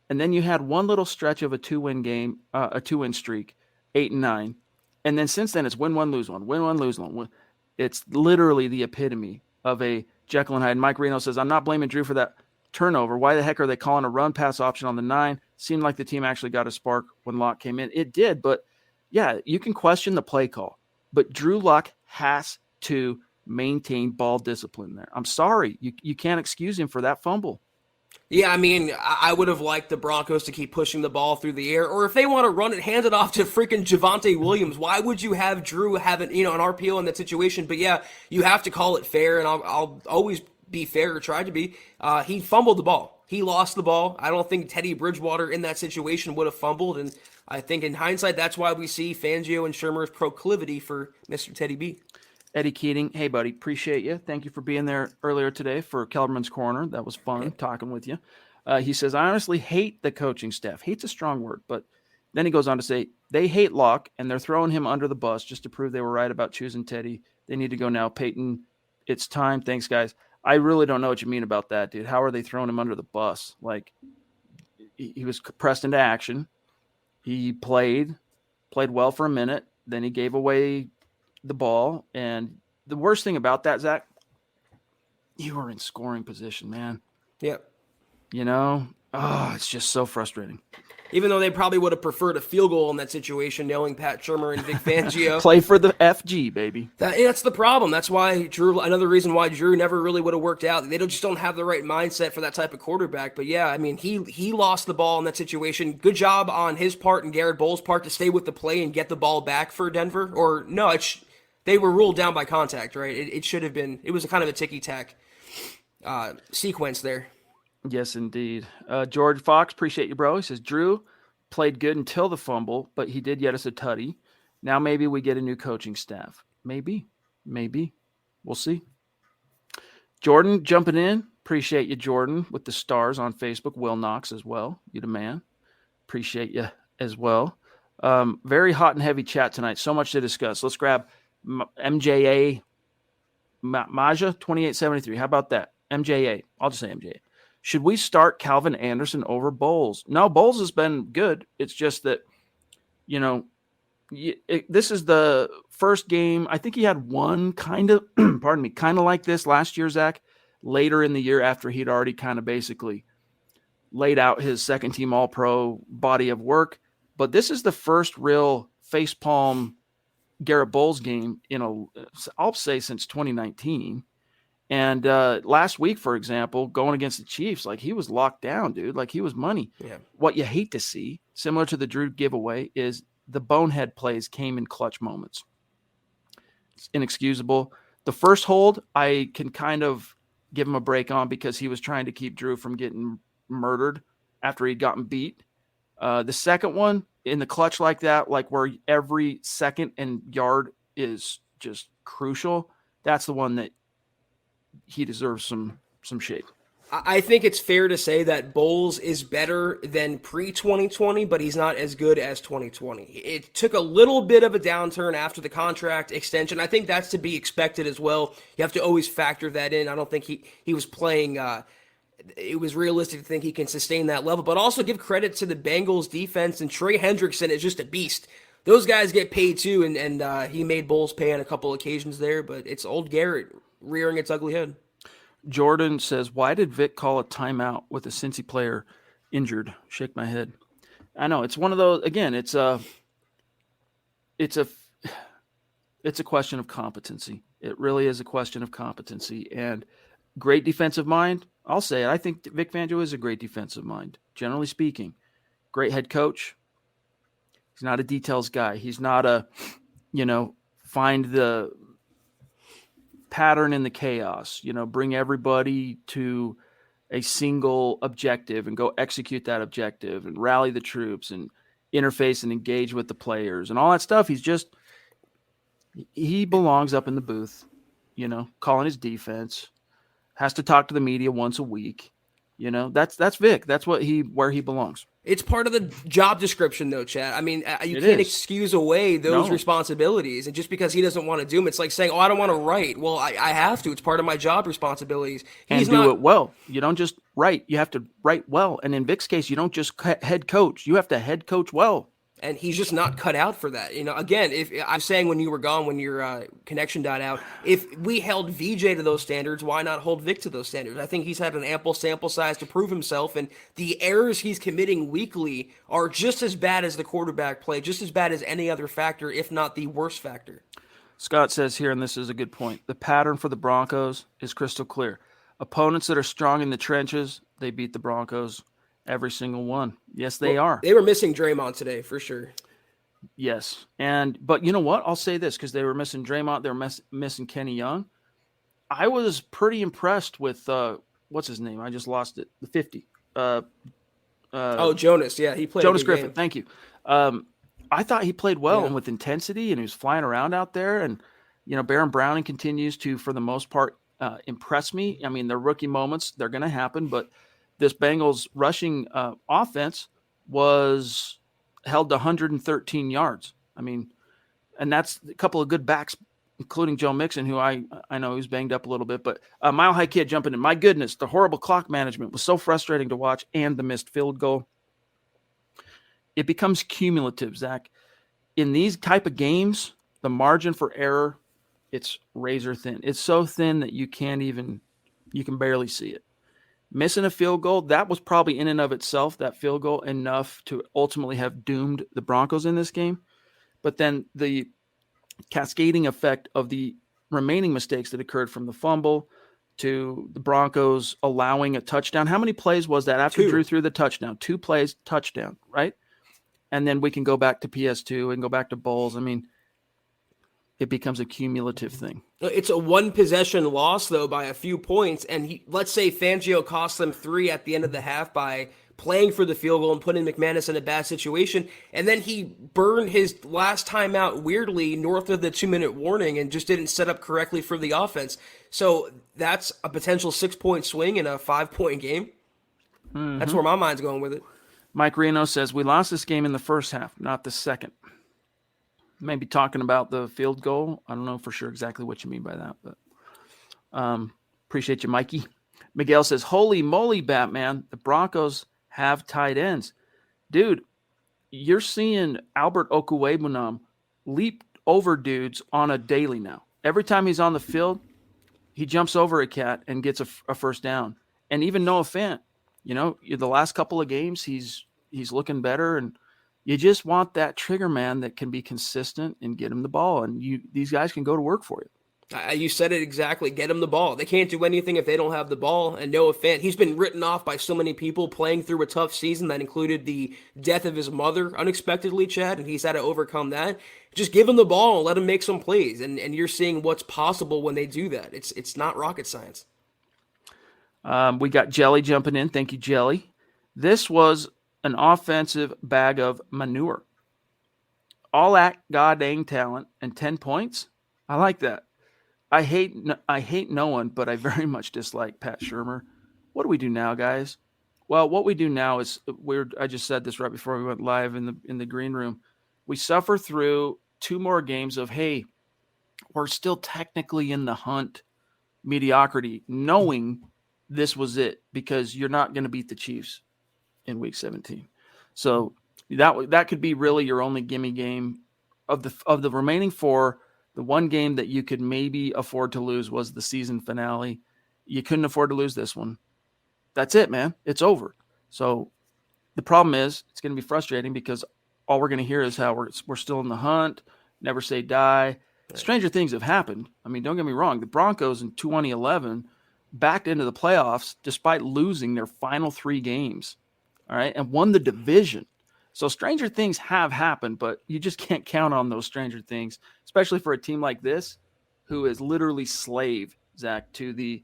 Speaker 1: And then you had one little stretch of a 2-win streak, 8 and 9. And then since then, it's win one, lose one, win one, lose one. It's literally the epitome of a Jekyll and Hyde. Mike Reno says, I'm not blaming Drew for that turnover. Why the heck are they calling a run pass option on the 9? Seemed like the team actually got a spark when Locke came in. It did, but yeah, you can question the play call. But Drew Lock has to maintain ball discipline there. I'm sorry. You can't excuse him for that fumble.
Speaker 3: Yeah, I mean, I would have liked the Broncos to keep pushing the ball through the air, or if they want to run it, hand it off to freaking Javonte Williams. Why would you have Drew have an RPO in that situation? But yeah, you have to call it fair, and I'll always be fair or try to be. He fumbled the ball. He lost the ball. I don't think Teddy Bridgewater in that situation would have fumbled, and I think in hindsight, that's why we see Fangio and Shermer's proclivity for Mr. Teddy B.
Speaker 1: Eddie Keating, hey, buddy, appreciate you. Thank you for being there earlier today for Kelberman's Corner. That was fun talking with you. He says, I honestly hate the coaching staff. Hate's a strong word, but then he goes on to say, they hate Locke, and they're throwing him under the bus just to prove they were right about choosing Teddy. They need to go now. Peyton, it's time. Thanks, guys. I really don't know what you mean about that, dude. How are they throwing him under the bus? Like, he was pressed into action. He played well for a minute. Then he gave away the ball. And the worst thing about that, Zach, you were in scoring position, man.
Speaker 3: Yep.
Speaker 1: It's just so frustrating.
Speaker 3: Even though they probably would have preferred a field goal in that situation, knowing Pat Shurmur and Vic Fangio.
Speaker 1: Play for the FG, baby.
Speaker 3: That's the problem. That's why another reason why Drew never really would have worked out. They just don't have the right mindset for that type of quarterback. But yeah, I mean, he lost the ball in that situation. Good job on his part and Garrett Bowles' part to stay with the play and get the ball back for Denver. Or no, they were ruled down by contact, right? It should have been. It was a kind of a ticky-tack sequence there.
Speaker 1: Yes, indeed. George Fox, appreciate you, bro. He says, Drew played good until the fumble, but he did get us a tutty. Now maybe we get a new coaching staff. Maybe. We'll see. Jordan jumping in. Appreciate you, Jordan, with the stars on Facebook. Will Knox as well. You the man. Appreciate you as well. Very hot and heavy chat tonight. So much to discuss. Let's grab MJA Maja 2873. How about that? MJA. I'll just say MJA. Should we start Calvin Anderson over Bowles? No, Bowles has been good. It's just that, this is the first game. I think he had one kind of, pardon me, kind of like this last year, Zach, later in the year after he'd already kind of basically laid out his second team All-Pro body of work. But this is the first real facepalm Garrett Bowles game I'll say since 2019. And last week, for example, going against the Chiefs, like he was locked down, dude. Like he was money.
Speaker 3: Yeah.
Speaker 1: What you hate to see, similar to the Drew giveaway, is the bonehead plays came in clutch moments. It's inexcusable. The first hold, I can kind of give him a break on because he was trying to keep Drew from getting murdered after he'd gotten beat. The second one, in the clutch like that, like where every second and yard is just crucial, that's the one that he deserves some shade.
Speaker 3: I think it's fair to say that Bowles is better than pre-2020, but he's not as good as 2020. It took a little bit of a downturn after the contract extension. I think that's to be expected as well. You have to always factor that in. I don't think he was playing it was realistic to think he can sustain that level, but also give credit to the Bengals defense, and Trey Hendrickson is just a beast. Those guys get paid too, and he made Bowles pay on a couple occasions there, but it's old Garrett rearing its ugly head.
Speaker 1: Jordan says, why did Vic call a timeout with a Cincy player injured? Shake my head. I know it's one of those, again, it's a question of competency. It really is a question of competency, and great defensive mind. I'll say it. I think Vic Fangio is a great defensive mind, generally speaking. Great head coach. He's not a details guy. He's not a, find the pattern in the chaos, bring everybody to a single objective and go execute that objective and rally the troops and interface and engage with the players and all that stuff. He belongs up in the booth, calling his defense, has to talk to the media once a week. That's Vic. That's where he belongs.
Speaker 3: It's part of the job description, though, Chad. I mean, you can't excuse away those responsibilities. And just because he doesn't want to do them, it's like saying, I don't want to write. Well, I have to. It's part of my job responsibilities.
Speaker 1: Do it well. You don't just write. You have to write well. And in Vic's case, you don't just head coach. You have to head coach well.
Speaker 3: And he's just not cut out for that. Again, if I'm saying when you were gone, when your connection died out, if we held VJ to those standards, why not hold Vic to those standards? I think he's had an ample sample size to prove himself, and the errors he's committing weekly are just as bad as the quarterback play, just as bad as any other factor, if not the worst factor.
Speaker 1: Scott says here, and this is a good point, the pattern for the Broncos is crystal clear. Opponents that are strong in the trenches, they beat the Broncos. Every single one. Yes, they are.
Speaker 3: They were missing Draymond today, for sure.
Speaker 1: Yes. But you know what? I'll say this, because they were missing Draymond. They were missing Kenny Young. I was pretty impressed with, what's his name? I just lost it. The 50.
Speaker 3: Jonas. Yeah, he played
Speaker 1: Jonas Griffin. Game. Thank you. I thought he played well and with intensity, and he was flying around out there. And, Baron Browning continues to, for the most part, impress me. I mean, their rookie moments, they're going to happen, but this Bengals rushing offense was held to 113 yards. I mean, and that's a couple of good backs, including Joe Mixon, who I know he's banged up a little bit. But Mile High Kid jumping in. My goodness, the horrible clock management was so frustrating to watch, and the missed field goal. It becomes cumulative, Zach. In these type of games, the margin for error, it's razor thin. It's so thin that you can barely see it. Missing a field goal, that was probably in and of itself, that field goal, enough to ultimately have doomed the Broncos in this game. But then the cascading effect of the remaining mistakes that occurred from the fumble to the Broncos allowing a touchdown. How many plays was that after Drew threw the touchdown? 2 plays, touchdown, right? And then we can go back to PS2 and go back to Bowles. I mean, it becomes a cumulative thing.
Speaker 3: It's a one-possession loss, though, by a few points. And let's say Fangio cost them 3 at the end of the half by playing for the field goal and putting McManus in a bad situation. And then he burned his last time out weirdly north of the 2-minute warning and just didn't set up correctly for the offense. So that's a potential 6-point swing in a 5-point game. Mm-hmm. That's where my mind's going with it.
Speaker 1: Mike Reno says, we lost this game in the first half, not the second. Maybe talking about the field goal. I don't know for sure exactly what you mean by that, but appreciate you, Mikey. Miguel says, holy moly, Batman, the Broncos have tight ends. Dude, you're seeing Albert Okwuegbunam leap over dudes on a daily now. Every time he's on the field, he jumps over a cat and gets a first down. And even Noah Fant, the last couple of games, he's looking better, and you just want that trigger man that can be consistent and get him the ball, and these guys can go to work for you.
Speaker 3: You said it exactly. Get him the ball. They can't do anything if they don't have the ball. And Noah Fant, he's been written off by so many people playing through a tough season that included the death of his mother unexpectedly, Chad, and he's had to overcome that. Just give him the ball and let him make some plays. And you're seeing what's possible when they do that. It's not rocket science.
Speaker 1: We got Jelly jumping in. Thank you, Jelly. This was an offensive bag of manure. All that god dang talent and 10 points. I like that. I hate no one, but I very much dislike Pat Shurmur. What do we do now, guys? Well, what we do now is I just said this right before we went live in the green room. We suffer through 2 more games of, hey, we're still technically in the hunt mediocrity, knowing this was it, because you're not going to beat the Chiefs in week 17. So that could be really your only gimme game of the remaining 4. The one game that you could maybe afford to lose was the season finale. You couldn't afford to lose this one. That's it, man. It's over. So the problem is it's going to be frustrating because all we're going to hear is how we're still in the hunt, never say die. Stranger things have happened. I mean, don't get me wrong. The Broncos in 2011 backed into the playoffs despite losing their final 3 games, all right, and won the division. So stranger things have happened, but you just can't count on those stranger things, especially for a team like this, who is literally slave, Zach, to the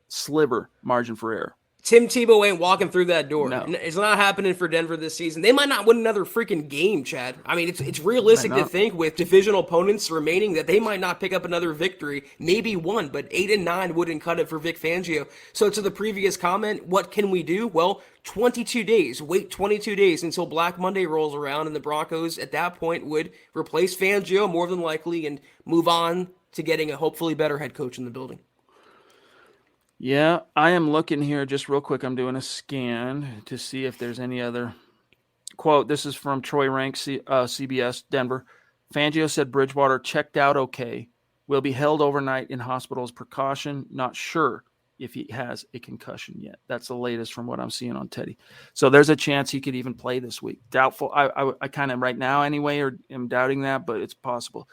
Speaker 1: sliver margin for error.
Speaker 3: Tim Tebow ain't walking through that door.
Speaker 1: No.
Speaker 3: It's not happening for Denver this season. They might not win another freaking game, Chad. I mean, it's realistic to think with divisional opponents remaining that they might not pick up another victory, maybe one, but 8-9 wouldn't cut it for Vic Fangio. So to the previous comment, what can we do? Well, 22 days. Wait 22 days until Black Monday rolls around, and the Broncos at that point would replace Fangio more than likely and move on to getting a hopefully better head coach in the building.
Speaker 1: Yeah, I am looking here just real quick. I'm doing a scan to see if there's any other quote. This is from Troy Rank, CBS, Denver. Fangio said Bridgewater checked out okay. Will be held overnight in hospital as precaution. Not sure if he has a concussion yet. That's the latest from what I'm seeing on Teddy. So there's a chance he could even play this week. Doubtful. I kind of right now anyway, or am doubting that, but it's possible.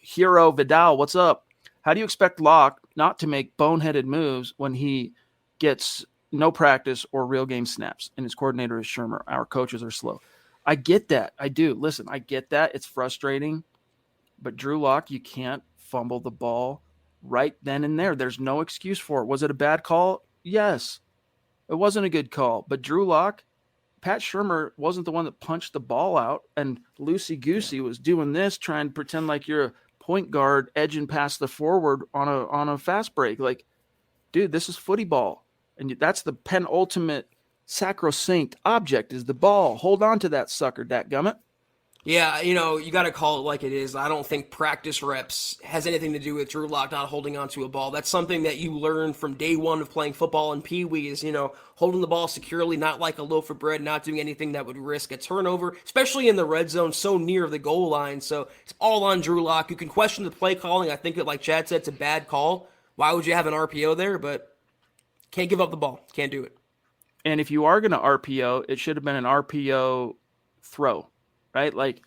Speaker 1: Hero Vidal, what's up? How do you expect Locke not to make boneheaded moves when he gets no practice or real game snaps and his coordinator is Shurmur? Our coaches are slow. I get that. I do. Listen, I get that. It's frustrating. But Drew Locke, you can't fumble the ball right then and there. There's no excuse for it. Was it a bad call? Yes. It wasn't a good call. But Drew Locke, Pat Shurmur wasn't the one that punched the ball out, and loosey-goosey was doing this, trying to pretend like you're a point guard edging past the forward on a fast break. Like, dude, this is footy ball. And that's the penultimate sacrosanct object is the ball. Hold on to that sucker, dadgummit.
Speaker 3: Yeah, you got to call it like it is. I don't think practice reps has anything to do with Drew Lock not holding onto a ball. That's something that you learn from day one of playing football in Pee Wee is, holding the ball securely, not like a loaf of bread, not doing anything that would risk a turnover, especially in the red zone so near the goal line. So it's all on Drew Lock. You can question the play calling. I think that, like Chad said, it's a bad call. Why would you have an RPO there? But can't give up the ball. Can't do it.
Speaker 1: And if you are going to RPO, it should have been an RPO throw. Right? Like,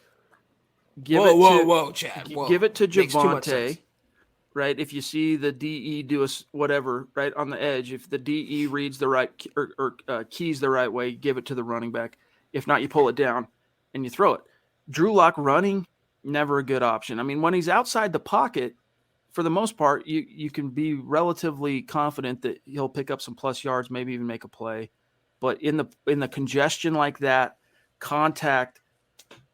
Speaker 1: give it to Javonte, right? If you see the DE do whatever, right, on the edge, if the DE reads the right or keys the right way, give it to the running back. If not, you pull it down and you throw it. Drew Lock running, never a good option. I mean, when he's outside the pocket, for the most part, you can be relatively confident that he'll pick up some plus yards, maybe even make a play. But in the congestion like that, contact,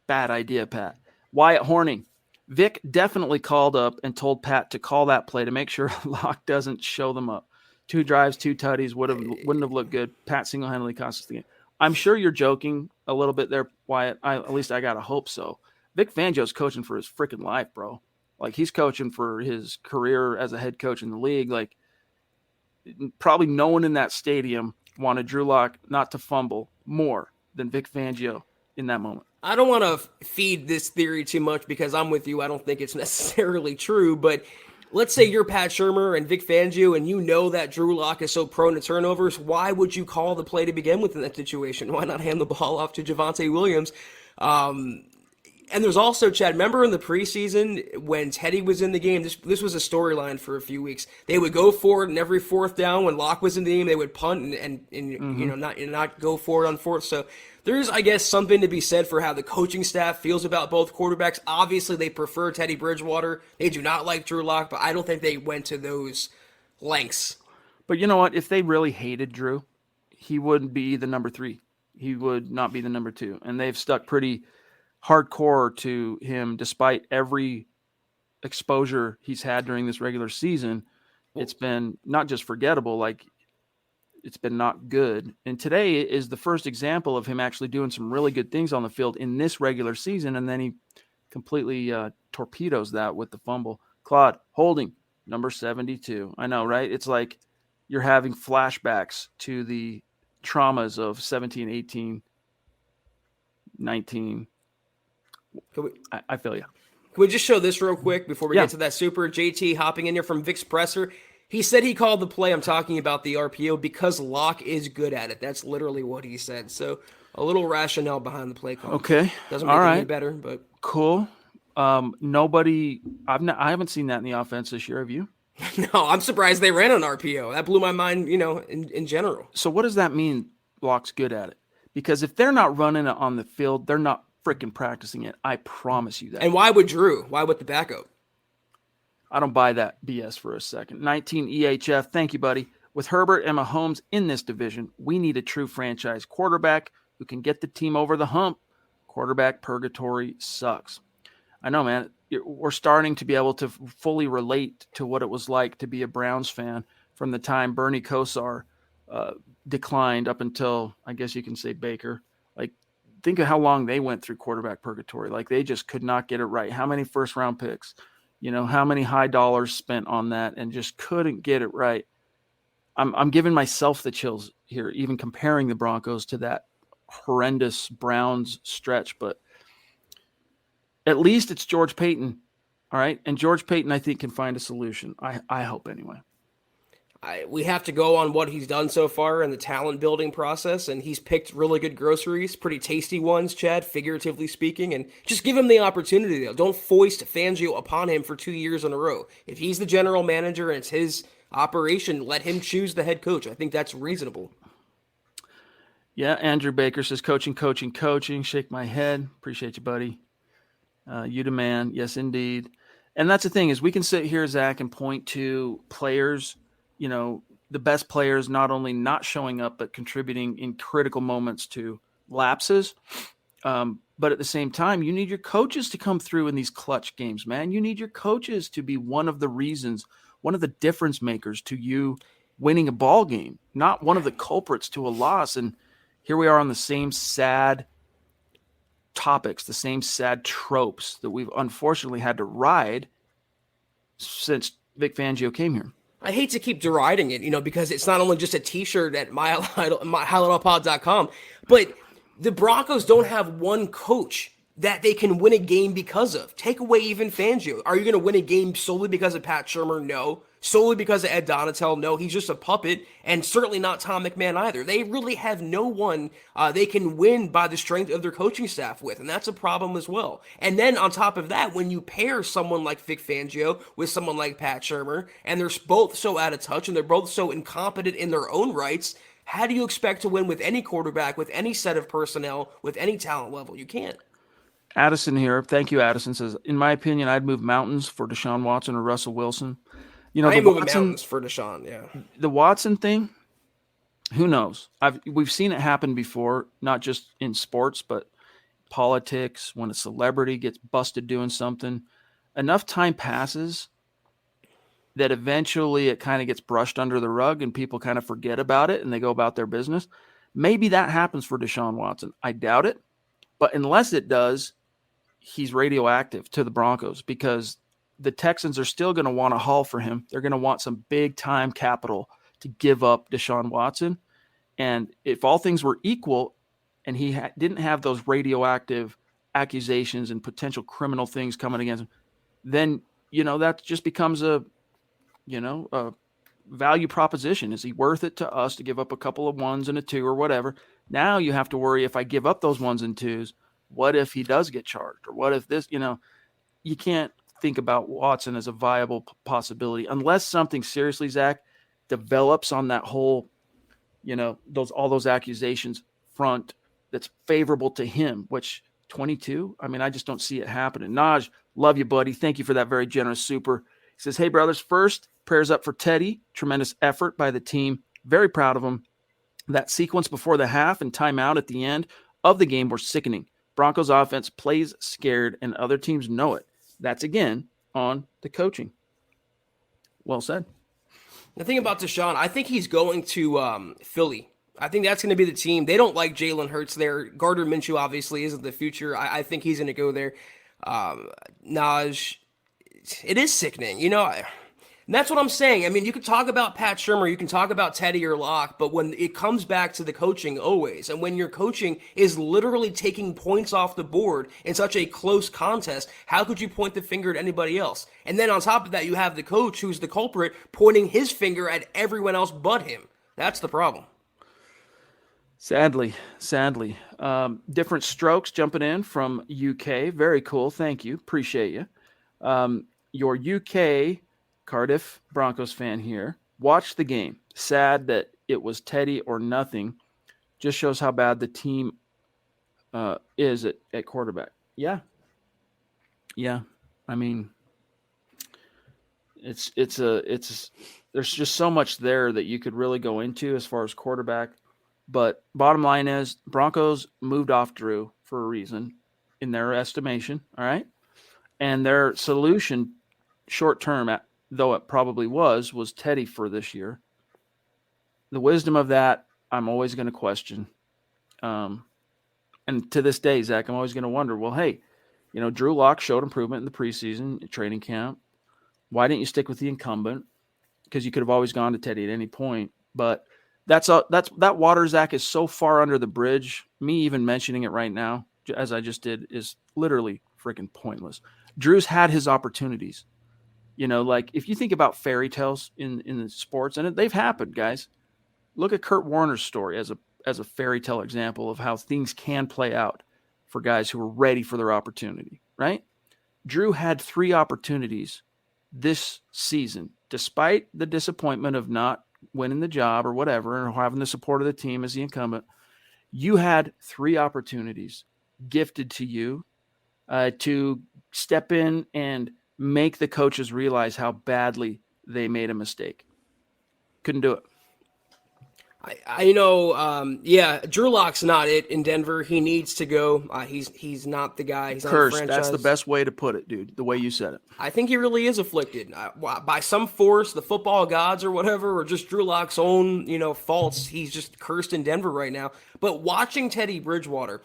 Speaker 1: bad idea, Pat. Wyatt Horning. Vic definitely called up and told Pat to call that play to make sure Locke doesn't show them up. 2 drives, 2 tutties wouldn't have looked good. Pat single-handedly cost us the game. I'm sure you're joking a little bit there, Wyatt. At least I got to hope so. Vic Fangio's coaching for his freaking life, bro. Like, he's coaching for his career as a head coach in the league. Like, probably no one in that stadium wanted Drew Lock not to fumble more than Vic Fangio in that moment.
Speaker 3: I don't want to feed this theory too much because I'm with you. I don't think it's necessarily true, but let's say you're Pat Shurmur and Vic Fangio and you know that Drew Lock is so prone to turnovers. Why would you call the play to begin with in that situation? Why not hand the ball off to Javonte Williams? And there's also, Chad, remember in the preseason when Teddy was in the game, this was a storyline for a few weeks. They would go forward, and every fourth down when Locke was in the game, they would punt and not go forward on fourth. So there's, I guess, something to be said for how the coaching staff feels about both quarterbacks. Obviously, they prefer Teddy Bridgewater. They do not like Drew Lock, but I don't think they went to those lengths.
Speaker 1: But you know what? If they really hated Drew, he wouldn't be the number 3. He would not be the number 2. And they've stuck pretty hardcore to him despite every exposure he's had during this regular season. It's been not just forgettable, like it's been not good. And today is the first example of him actually doing some really good things on the field in this regular season, and then he completely torpedoes that with the fumble. Claude Holding, number 72. I know, right? It's like you're having flashbacks to the traumas of 17, 18, 19. I feel you.
Speaker 3: Can we just show this real quick before we get to that super? JT hopping in here from Vic's presser. He said he called the play, I'm talking about the RPO, because Locke is good at it. That's literally what he said. So a little rationale behind the play call.
Speaker 1: Okay.
Speaker 3: Doesn't make it any better, but
Speaker 1: cool. I haven't seen that in the offense this year. Have you?
Speaker 3: No, I'm surprised they ran an RPO. That blew my mind, in general.
Speaker 1: So what does that mean, Locke's good at it? Because if they're not running it on the field, they're not freaking practicing it. I promise you that.
Speaker 3: And why would Drew? Why would the backup?
Speaker 1: I don't buy that BS for a second. 19 EHF. Thank you, buddy. With Herbert and Mahomes in this division, we need a true franchise quarterback who can get the team over the hump. Quarterback purgatory sucks. I know, man. We're starting to be able to fully relate to what it was like to be a Browns fan from the time Bernie Kosar declined up until, I guess you can say, Baker. Like, think of how long they went through quarterback purgatory. Like, they just could not get it right. How many first-round picks? How many high dollars spent on that and just couldn't get it right. I'm giving myself the chills here, even comparing the Broncos to that horrendous Browns stretch. But at least it's George Paton, all right? And George Paton, I think, can find a solution. I hope anyway.
Speaker 3: We have to go on what he's done so far in the talent building process, and he's picked really good groceries, pretty tasty ones, Chad, figuratively speaking, and just give him the opportunity, though. Don't foist Fangio upon him for 2 years in a row. If he's the general manager and it's his operation, let him choose the head coach. I think that's reasonable.
Speaker 1: Yeah, Andrew Baker says, coaching. Shake my head. Appreciate you, buddy. You demand. Yes, indeed. And that's the thing is we can sit here, Zach, and point to players – the best players not only not showing up, but contributing in critical moments to lapses. But at the same time, you need your coaches to come through in these clutch games, man. You need your coaches to be one of the reasons, one of the difference makers to you winning a ball game, not one of the culprits to a loss. And here we are on the same sad topics, the same sad tropes that we've unfortunately had to ride since Vic Fangio came here.
Speaker 3: I hate to keep deriding it, because it's not only just a t-shirt at highlightpod.com, but the Broncos don't have one coach that they can win a game because of. Take away even Fangio. Are you going to win a game solely because of Pat Shurmur? No. Solely because of Ed Donatel? No. He's just a puppet, and certainly not Tom McMahon either. They really have no one they can win by the strength of their coaching staff with, and that's a problem as well. And then on top of that, when you pair someone like Vic Fangio with someone like Pat Shurmur, and they're both so out of touch, and they're both so incompetent in their own rights, how do you expect to win with any quarterback, with any set of personnel, with any talent level? You can't.
Speaker 1: Addison here. Thank you, Addison. Says, in my opinion, I'd move mountains for Deshaun Watson or Russell Wilson.
Speaker 3: I am moving mountains for Deshaun, yeah.
Speaker 1: The Watson thing, who knows? We've seen it happen before, not just in sports, but politics, when a celebrity gets busted doing something. Enough time passes that eventually it kind of gets brushed under the rug and people kind of forget about it and they go about their business. Maybe that happens for Deshaun Watson. I doubt it. But unless it does, he's radioactive to the Broncos because the Texans are still going to want to haul for him. They're going to want some big-time capital to give up Deshaun Watson. And if all things were equal, and he didn't have those radioactive accusations and potential criminal things coming against him, then, that just becomes a value proposition. Is he worth it to us to give up a couple of ones and a two or whatever? Now you have to worry, if I give up those ones and twos, what if he does get charged? Or what if this, you can't think about Watson as a viable possibility unless something seriously, Zach, develops on that whole, all those accusations front that's favorable to him, which 22, I just don't see it happening. Naj, love you, buddy. Thank you for that very generous super. He says, hey, brothers, first, prayers up for Teddy. Tremendous effort by the team. Very proud of him. That sequence before the half and timeout at the end of the game were sickening. Broncos offense plays scared, and other teams know it. That's, again, on the coaching. Well said.
Speaker 3: The thing about Deshaun, I think he's going to Philly. I think that's going to be the team. They don't like Jalen Hurts there. Gardner Minshew obviously isn't the future. I think he's going to go there. Naj, it is sickening. And that's what I'm saying. You can talk about Pat Shurmur, you can talk about Teddy or Locke, but when it comes back to the coaching, always, and when your coaching is literally taking points off the board in such a close contest, how could you point the finger at anybody else? And then on top of that, you have the coach who's the culprit pointing his finger at everyone else but him. That's the problem.
Speaker 1: Sadly. Different strokes jumping in from UK. Very cool. Thank you. Appreciate you. Your UK Cardiff Broncos fan here. Watched the game. Sad that it was Teddy or nothing. Just shows how bad the team is at quarterback. Yeah. It's there's just so much there that you could really go into as far as quarterback. But bottom line is, Broncos moved off Drew for a reason, in their estimation. All right, and their solution, short term, though it probably was Teddy for this year. The wisdom of that, I'm always going to question. And to this day, Zach, I'm always going to wonder, well, hey, Drew Lock showed improvement in the preseason training camp. Why didn't you stick with the incumbent? Because you could have always gone to Teddy at any point. But that water, Zach, is so far under the bridge. Me even mentioning it right now, as I just did, is literally freaking pointless. Drew's had his opportunities. Like if you think about fairy tales in the sports, and they've happened, guys. Look at Kurt Warner's story as a fairy tale example of how things can play out for guys who are ready for their opportunity, right? Drew had 3 opportunities this season, despite the disappointment of not winning the job or whatever, or having the support of the team as the incumbent. You had 3 opportunities gifted to you to step in and make the coaches realize how badly they made a mistake. Couldn't do it.
Speaker 3: Drew Lock's not it in Denver. He needs to go. He's not the guy. He's not
Speaker 1: Cursed.
Speaker 3: a franchise.
Speaker 1: That's the best way to put it, dude, the way you said it.
Speaker 3: I think he really is afflicted by some force, the football gods or whatever, or just Drew Lock's own, faults. He's just cursed in Denver right now. But watching Teddy Bridgewater,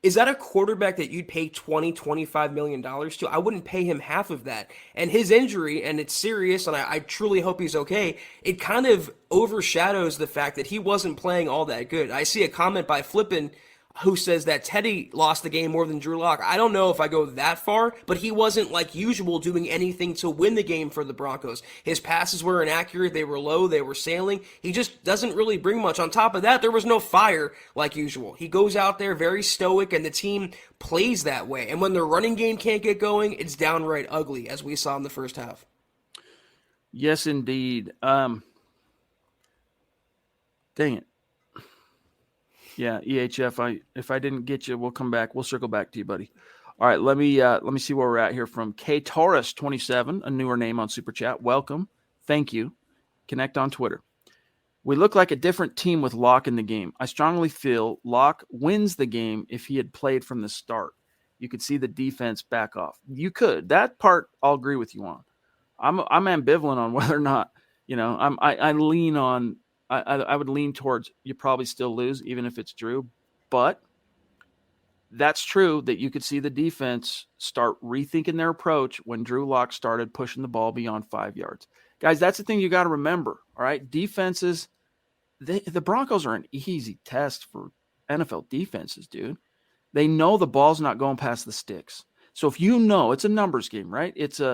Speaker 3: is that a quarterback that you'd pay $20-25 million to? I wouldn't pay him half of that. And his injury, and it's serious, and I truly hope he's okay, it kind of overshadows the fact that he wasn't playing all that good. I see a comment by Flippin who says that Teddy lost the game more than Drew Lock. I don't know if I go that far, but he wasn't, like usual, doing anything to win the game for the Broncos. His passes were inaccurate. They were low. They were sailing. He just doesn't really bring much. On top of that, there was no fire like usual. He goes out there very stoic, and the team plays that way. And when the running game can't get going, it's downright ugly, as we saw in the first half.
Speaker 1: Yes, indeed. Dang it. Yeah, EHF. If I didn't get you, we'll come back. We'll circle back to you, buddy. All right, let me see where we're at here from K Taurus 27, a newer name on Super Chat. Welcome, thank you. Connect on Twitter. We look like a different team with Locke in the game. I strongly feel Locke wins the game if he had played from the start. You could see the defense back off. You could. That part I'll agree with you on. I'm ambivalent on whether or not I lean on. I would lean towards you probably still lose, even if it's Drew. But that's true that you could see the defense start rethinking their approach when Drew Lock started pushing the ball beyond 5 yards. Guys, that's the thing you got to remember, all right? Defenses, the Broncos are an easy test for NFL defenses, dude. They know the ball's not going past the sticks. So if you know, it's a numbers game, right? It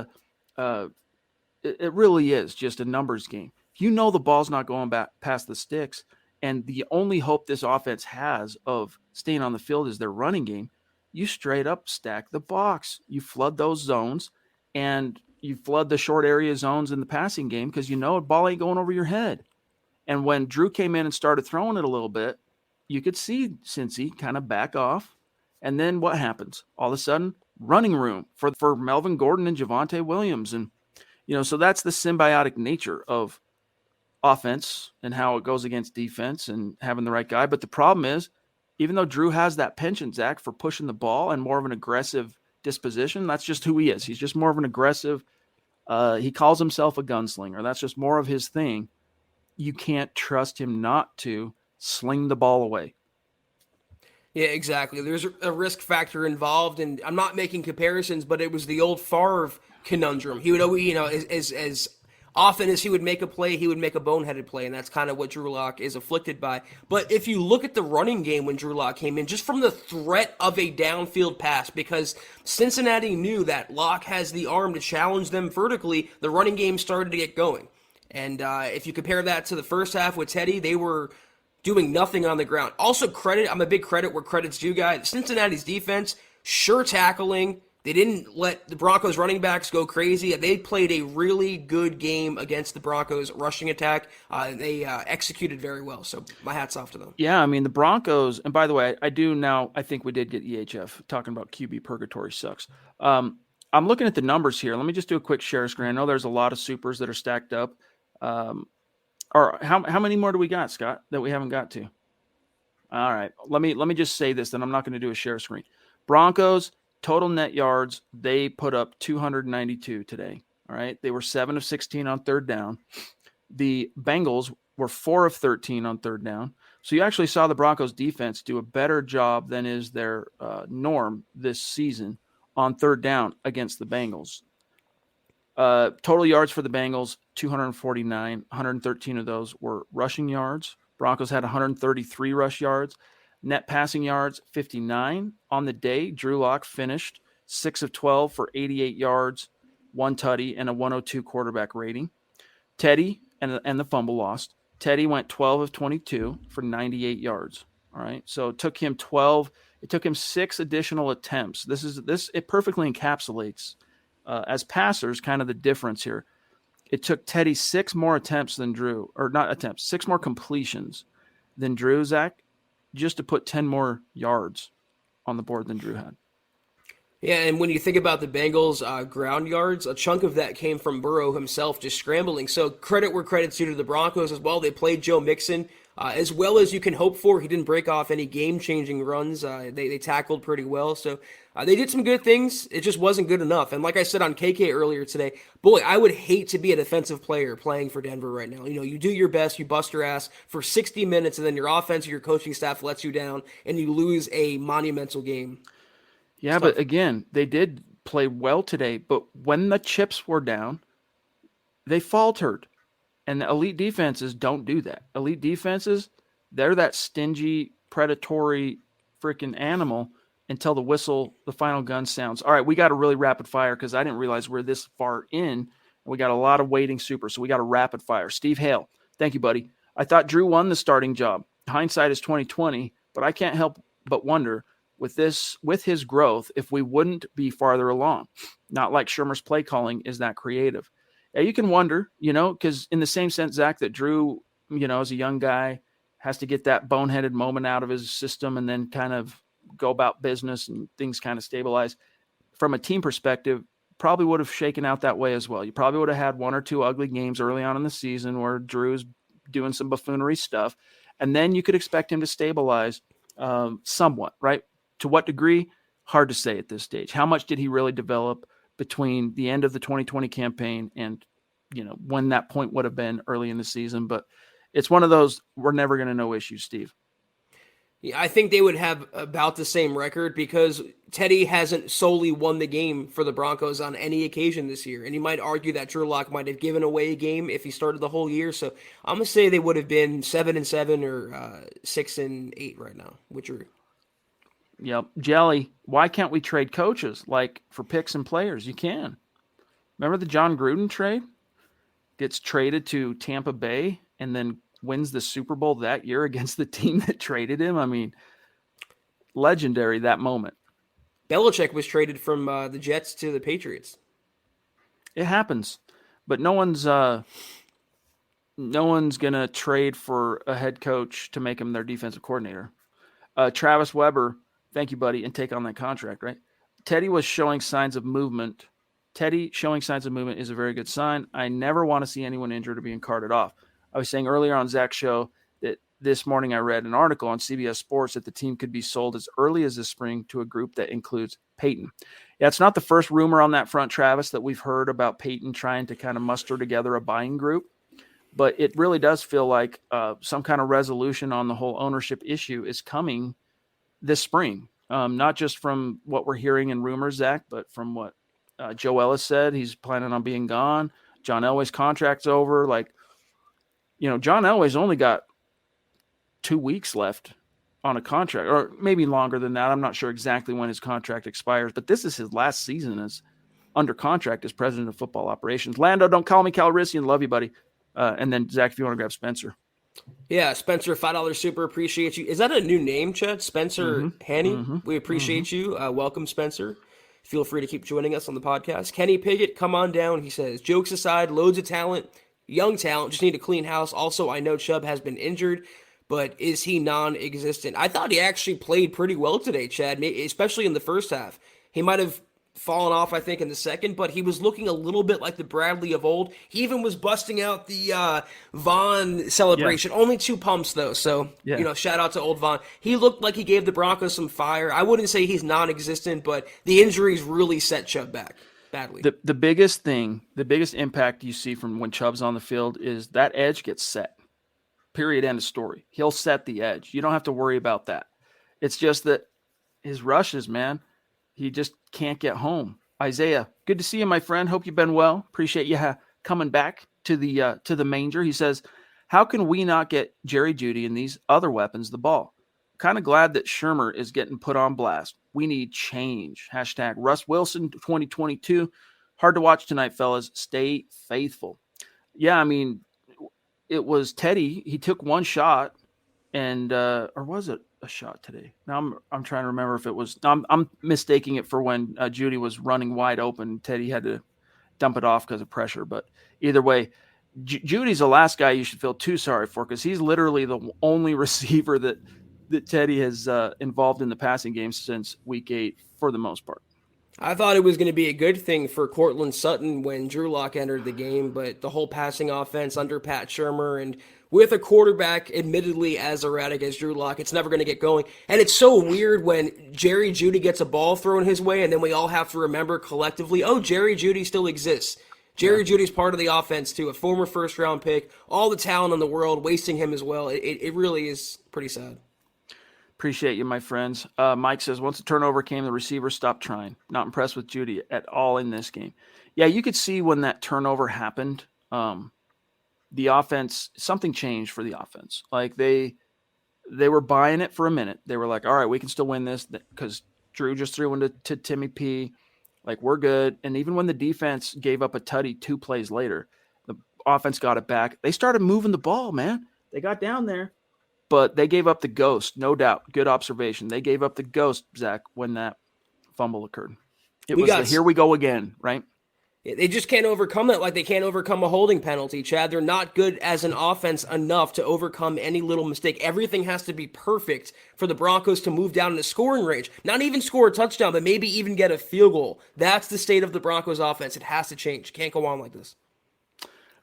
Speaker 1: really is just a numbers game. If you know the ball's not going back past the sticks, and the only hope this offense has of staying on the field is their running game, you straight up stack the box. You flood those zones, and you flood the short area zones in the passing game because you know the ball ain't going over your head. And when Drew came in and started throwing it a little bit, you could see Cincy kind of back off. And then what happens? All of a sudden, running room for Melvin Gordon and Javonte Williams. And, so that's the symbiotic nature of offense and how it goes against defense and having the right guy. But the problem is, even though Drew has that penchant, Zach, for pushing the ball and more of an aggressive disposition, that's just who he is. He's just more of an aggressive. He calls himself a gunslinger. That's just more of his thing. You can't trust him not to sling the ball away.
Speaker 3: Yeah, exactly. There's a risk factor involved, and I'm not making comparisons, but it was the old Favre conundrum. He would always, as often as he would make a play, he would make a boneheaded play, and that's kind of what Drew Lock is afflicted by. But if you look at the running game when Drew Lock came in, just from the threat of a downfield pass, because Cincinnati knew that Lock has the arm to challenge them vertically, the running game started to get going. And if you compare that to the first half with Teddy, they were doing nothing on the ground. Also, I'm a big credit where credit's due guy. Cincinnati's defense, sure tackling. They didn't let the Broncos running backs go crazy. They played a really good game against the Broncos rushing attack. They executed very well. So my hat's off to them.
Speaker 1: Yeah, I mean, the Broncos, and by the way, I think we did get EHF. Talking about QB purgatory sucks. I'm looking at the numbers here. Let me just do a quick share screen. I know there's a lot of supers that are stacked up. Or how many more do we got, Scott, that we haven't got to? All right. Let me just say this, then I'm not going to do a share screen. Broncos, total net yards, they put up 292 today. All right. They were 7 of 16 on third down. The Bengals were 4 of 13 on third down. So you actually saw the Broncos defense do a better job than is their norm this season on third down against the Bengals. Total yards for the Bengals, 249. 113 of those were rushing yards. Broncos had 133 rush yards. Net passing yards, 59. On the day, Drew Lock finished 6 of 12 for 88 yards, 1 tutty, and a 102 quarterback rating. Teddy, and the fumble lost. Teddy went 12 of 22 for 98 yards. All right, so it took him 6 additional attempts. It perfectly encapsulates as passers, kind of the difference here. It took Teddy 6 more attempts than Drew, or not attempts, 6 more completions than Drew, Zach, just to put 10 more yards on the board than Drew had.
Speaker 3: Yeah, and when you think about the Bengals' ground yards, a chunk of that came from Burrow himself just scrambling. So credit where credit's due to the Broncos as well. They played Joe Mixon as well as you can hope for. He didn't break off any game-changing runs. They tackled pretty well. So they did some good things. It just wasn't good enough. And like I said on KK earlier today, boy, I would hate to be a defensive player playing for Denver right now. You do your best, you bust your ass for 60 minutes, and then your offense or your coaching staff lets you down, and you lose a monumental game.
Speaker 1: Yeah, but again, they did play well today. But when the chips were down, they faltered. And the elite defenses don't do that. Elite defenses, they're that stingy, predatory freaking animal until the final gun sounds. All right, we got a really rapid fire because I didn't realize we're this far in. And we got a lot of waiting super, so we got a rapid fire. Steve Hale, thank you, buddy. I thought Drew won the starting job. Hindsight is 20/20, but I can't help but wonder with his growth if we wouldn't be farther along. Not like Shermer's play calling is that creative. Yeah, you can wonder, because in the same sense, Zach, that Drew, as a young guy, has to get that boneheaded moment out of his system and then kind of go about business and things kind of stabilize. From a team perspective, probably would have shaken out that way as well. You probably would have had 1 or 2 ugly games early on in the season where Drew's doing some buffoonery stuff, and then you could expect him to stabilize somewhat, right? To what degree? Hard to say at this stage. How much did he really develop between the end of the 2020 campaign and, when that point would have been early in the season? But it's one of those, we're never going to know issues, Steve.
Speaker 3: I think they would have about the same record because Teddy hasn't solely won the game for the Broncos on any occasion this year. And you might argue that Drew Lock might have given away a game if he started the whole year. So I'm going to say they would have been 7-7 or 6-8 right now. Which are.
Speaker 1: Yep. Jelly, why can't we trade coaches like for picks and players? You can. Remember the John Gruden trade? Gets traded to Tampa Bay and then wins the Super Bowl that year against the team that traded him. I mean, legendary that moment.
Speaker 3: Belichick was traded from the Jets to the Patriots.
Speaker 1: It happens, but no one's gonna trade for a head coach to make him their defensive coordinator. Travis Weber, thank you, buddy, and take on that contract. Right? Teddy was showing signs of movement. Teddy showing signs of movement is a very good sign. I never want to see anyone injured or being carted off. I was saying earlier on Zach's show that this morning I read an article on CBS Sports that the team could be sold as early as this spring to a group that includes Peyton. Yeah, it's not the first rumor on that front, Travis, that we've heard about Peyton trying to kind of muster together a buying group, but it really does feel like some kind of resolution on the whole ownership issue is coming this spring. Not just from what we're hearing in rumors, Zach, but from what Joe Ellis said. He's planning on being gone. John Elway's contract's over. John Elway's only got 2 weeks left on a contract, or maybe longer than that. I'm not sure exactly when his contract expires, but this is his last season as under contract as president of football operations. Lando, don't call me Calrissian. Love you, buddy. And then, Zach, if you want to grab Spencer.
Speaker 3: Yeah, Spencer, $5 super. Appreciate you. Is that a new name, Chad? Spencer Hanny? We appreciate you. Welcome, Spencer. Feel free to keep joining us on the podcast. Kenny Piggott, come on down. He says, jokes aside, loads of talent. Young talent, just need a clean house. Also, I know Chubb has been injured, but is he non-existent? I thought he actually played pretty well today, Chad, especially in the first half. He might have fallen off, I think, in the second, but he was looking a little bit like the Bradley of old. He even was busting out the Vaughn celebration. Yeah. Only 2 pumps, though, so, shout out to old Vaughn. He looked like he gave the Broncos some fire. I wouldn't say he's non-existent, but the injuries really set Chubb back. Badly.
Speaker 1: The biggest impact you see from when Chubb's on the field is that edge gets set. Period, end of story. He'll set the edge. You don't have to worry about that. It's just that his rushes, man, he just can't get home. Isaiah, good to see you, my friend. Hope you've been well. Appreciate you coming back to the manger. He says, how can we not get Jerry Jeudy and these other weapons the ball? Kind of glad that Shermer is getting put on blast. We need change. # Russ Wilson 2022. Hard to watch tonight, fellas. Stay faithful. Yeah, I mean, it was Teddy. He took one shot, and or was it a shot today? Now I'm trying to remember if it was. I'm mistaking it for when Jeudy was running wide open. Teddy had to dump it off because of pressure. But either way, Judy's the last guy you should feel too sorry for because he's literally the only receiver that Teddy has involved in the passing game since week 8 for the most part.
Speaker 3: I thought it was going to be a good thing for Cortland Sutton when Drew Lock entered the game, but the whole passing offense under Pat Shermer and with a quarterback admittedly as erratic as Drew Lock, it's never going to get going. And it's so weird when Jerry Jeudy gets a ball thrown his way and then we all have to remember collectively, oh, Jerry Jeudy still exists. Jerry Jeudy's part of the offense too, a former first-round pick, all the talent in the world, wasting him as well. It really is pretty sad.
Speaker 1: Appreciate you, my friends. Mike says, once the turnover came, the receiver stopped trying. Not impressed with Jeudy at all in this game. Yeah, you could see when that turnover happened, the offense, something changed for the offense. Like they were buying it for a minute. They were like, all right, we can still win this because Drew just threw into to Timmy P. Like, we're good. And even when the defense gave up a tutty 2 plays later, the offense got it back. They started moving the ball, man. They got down there. But they gave up the ghost, no doubt. Good observation. They gave up the ghost, Zach, when that fumble occurred. It was here we go again, right?
Speaker 3: They just can't overcome that like they can't overcome a holding penalty, Chad. They're not good as an offense enough to overcome any little mistake. Everything has to be perfect for the Broncos to move down in the scoring range. Not even score a touchdown, but maybe even get a field goal. That's the state of the Broncos offense. It has to change. Can't go on like this.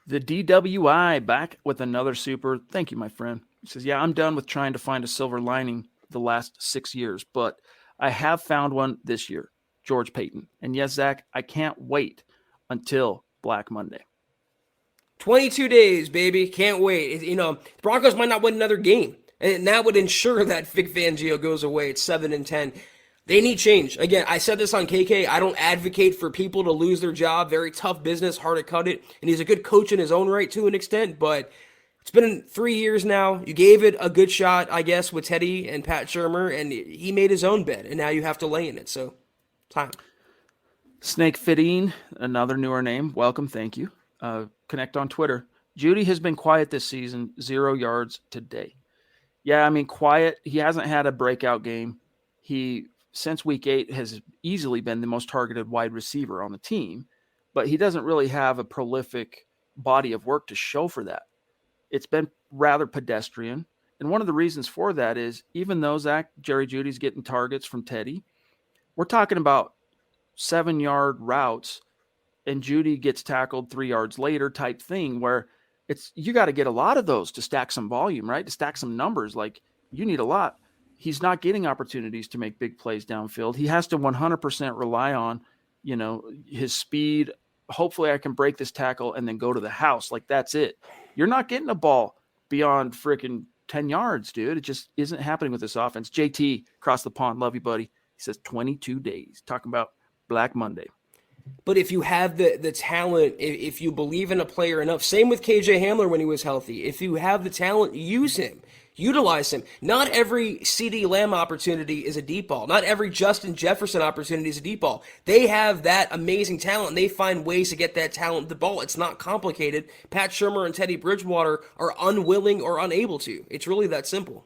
Speaker 1: The DWI back with another super. Thank you, my friend. He says, yeah, I'm done with trying to find a silver lining the last 6 years, but I have found one this year, George Payton. And yes, Zach, I can't wait until Black Monday.
Speaker 3: 22 days, baby. Can't wait. The Broncos might not win another game. And that would ensure that Vic Fangio goes away at 7-10. They need change. Again, I said this on KK. I don't advocate for people to lose their job. Very tough business, hard to cut it. And he's a good coach in his own right to an extent, but it's been 3 years now. You gave it a good shot, I guess, with Teddy and Pat Shurmur, and he made his own bed, and now you have to lay in it. So, time.
Speaker 1: Snake Fitting, another newer name. Welcome, thank you. Connect on Twitter. Judy has been quiet this season, 0 yards today. Yeah, I mean, quiet. He hasn't had a breakout game. He, since week 8, has easily been the most targeted wide receiver on the team, but he doesn't really have a prolific body of work to show for that. It's been rather pedestrian. And one of the reasons for that is even though Jerry Judy's getting targets from Teddy, we're talking about 7-yard routes and Judy gets tackled 3 yards later type thing where you got to get a lot of those to stack some volume, right? To stack some numbers. Like you need a lot. He's not getting opportunities to make big plays downfield. He has to 100% rely on, his speed. Hopefully I can break this tackle and then go to the house. Like that's it. You're not getting a ball beyond freaking 10 yards, dude. It just isn't happening with this offense. JT across the pond. Love you, buddy. He says 22 days. Talking about Black Monday.
Speaker 3: But if you have the talent, if you believe in a player enough, same with KJ Hamler when he was healthy. If you have the talent, use him. Utilize him. Not every CeeDee Lamb opportunity is a deep ball. Not every Justin Jefferson opportunity is a deep ball. They have that amazing talent, and they find ways to get that talent the ball. It's not complicated. Pat Shurmur and Teddy Bridgewater are unwilling or unable to. It's really that simple.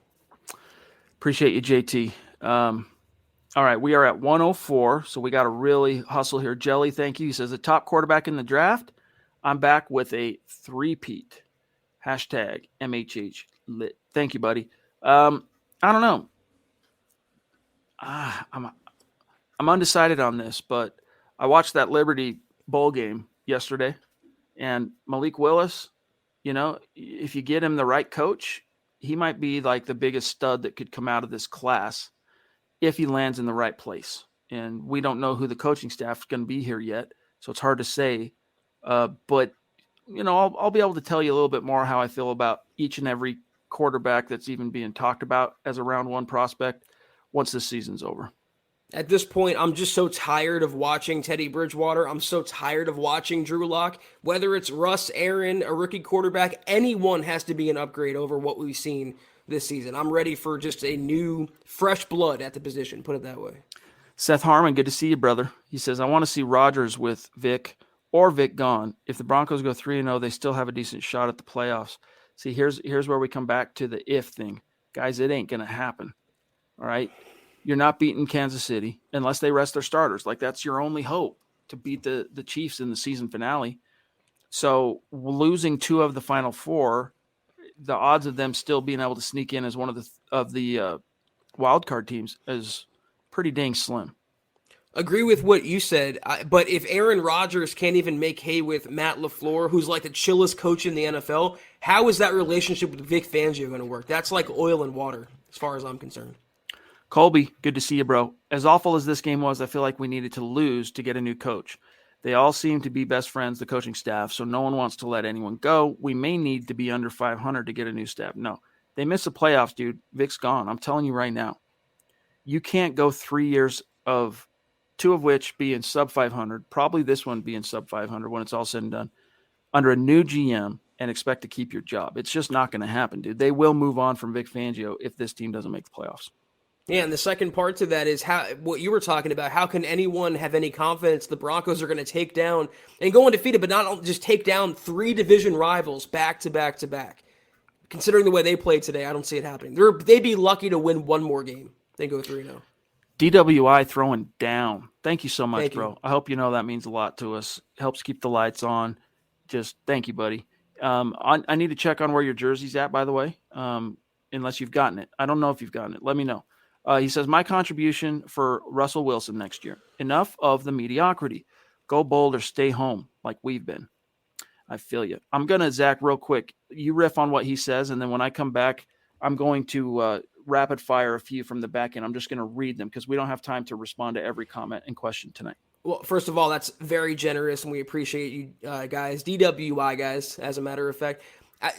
Speaker 1: Appreciate you, JT. All right, we are at 104, so we got to really hustle here. Jelly, thank you. He says, the top quarterback in the draft, I'm back with a three-peat. Hashtag MHH lit. Thank you, buddy. I don't know. I'm undecided on this, but I watched that Liberty Bowl game yesterday, and Malik Willis, if you get him the right coach, he might be like the biggest stud that could come out of this class if he lands in the right place. And we don't know who the coaching staff is going to be here yet, so it's hard to say. But I'll be able to tell you a little bit more how I feel about each and every quarterback that's even being talked about as a round one prospect once this season's over.
Speaker 3: At this point, I'm just so tired of watching Teddy Bridgewater. I'm so tired of watching Drew Lock. Whether it's Russ, Aaron, a rookie quarterback, anyone has to be an upgrade over what we've seen this season. I'm ready for just a new, fresh blood at the position, put it that way.
Speaker 1: Seth Harmon, good to see you, brother. He says, I want to see Rodgers with Vic or Vic gone. If the Broncos go 3-0, they still have a decent shot at the playoffs. See, here's where we come back to the if thing. Guys, it ain't going to happen. All right? You're not beating Kansas City unless they rest their starters. Like, that's your only hope to beat the Chiefs in the season finale. So losing 2 of the final 4, the odds of them still being able to sneak in as one of the wild card teams is pretty dang slim.
Speaker 3: Agree with what you said, but if Aaron Rodgers can't even make hay with Matt LaFleur, who's like the chillest coach in the NFL, how is that relationship with Vic Fangio going to work? That's like oil and water, as far as I'm concerned.
Speaker 1: Colby, good to see you, bro. As awful as this game was, I feel like we needed to lose to get a new coach. They all seem to be best friends, the coaching staff, so no one wants to let anyone go. We may need to be under 500 to get a new staff. No, they miss the playoffs, dude. Vic's gone. I'm telling you right now. You can't go 3 years of 2 of which being sub 500, probably this one being sub 500 when it's all said and done, under a new GM and expect to keep your job. It's just not going to happen, dude. They will move on from Vic Fangio if this team doesn't make the playoffs.
Speaker 3: Yeah, and the second part to that is what you were talking about. How can anyone have any confidence the Broncos are going to take down and go undefeated, but not just take down 3 division rivals back to back to back? Considering the way they played today, I don't see it happening. They'd be lucky to win one more game. They go 3-0.
Speaker 1: DWI throwing down. Thank you so much, bro. I hope you know that means a lot to us. Helps keep the lights on. Just thank you, buddy. I need to check on where your jersey's at, by the way, unless you've gotten it. I don't know if you've gotten it. Let me know. He says, my contribution for Russell Wilson next year. Enough of the mediocrity. Go bold or stay home like we've been. I feel you. I'm going to, Zach, real quick. You riff on what he says, and then when I come back, I'm going to rapid fire a few from the back end. I'm just going to read them because we don't have time to respond to every comment and question tonight.
Speaker 3: Well, first of all, that's very generous, and we appreciate you guys. DWI guys, as a matter of fact.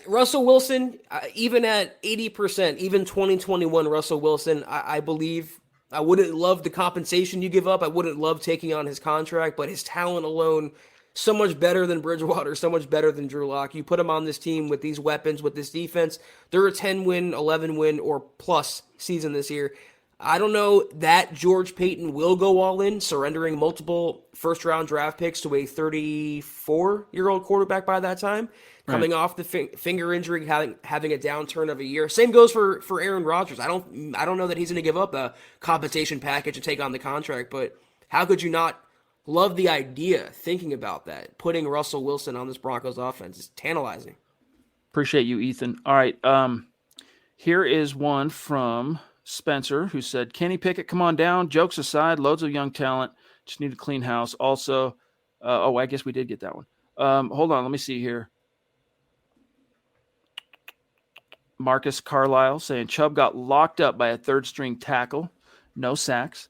Speaker 3: Russell Wilson, even at 80%, even 2021 Russell Wilson, I believe I wouldn't love the compensation you give up. I wouldn't love taking on his contract, but his talent alone, so much better than Bridgewater, so much better than Drew Lock. You put him on this team with these weapons, with this defense, they're a 10-win, 11-win, or plus season this year. I don't know that George Payton will go all in, surrendering multiple first-round draft picks to a 34-year-old quarterback by that time, coming off the finger injury, having a downturn of a year. Same goes for Aaron Rodgers. I don't know that he's going to give up a compensation package and take on the contract, but how could you not love the idea, thinking about that? Putting Russell Wilson on this Broncos offense is tantalizing.
Speaker 1: Appreciate you, Ethan. All right. Here is one from Spencer, who said, Kenny Pickett, come on down. Jokes aside, loads of young talent. Just need a clean house. Also, I guess we did get that one. Hold on. Let me see here. Marcus Carlisle saying Chubb got locked up by a third-string tackle. No sacks.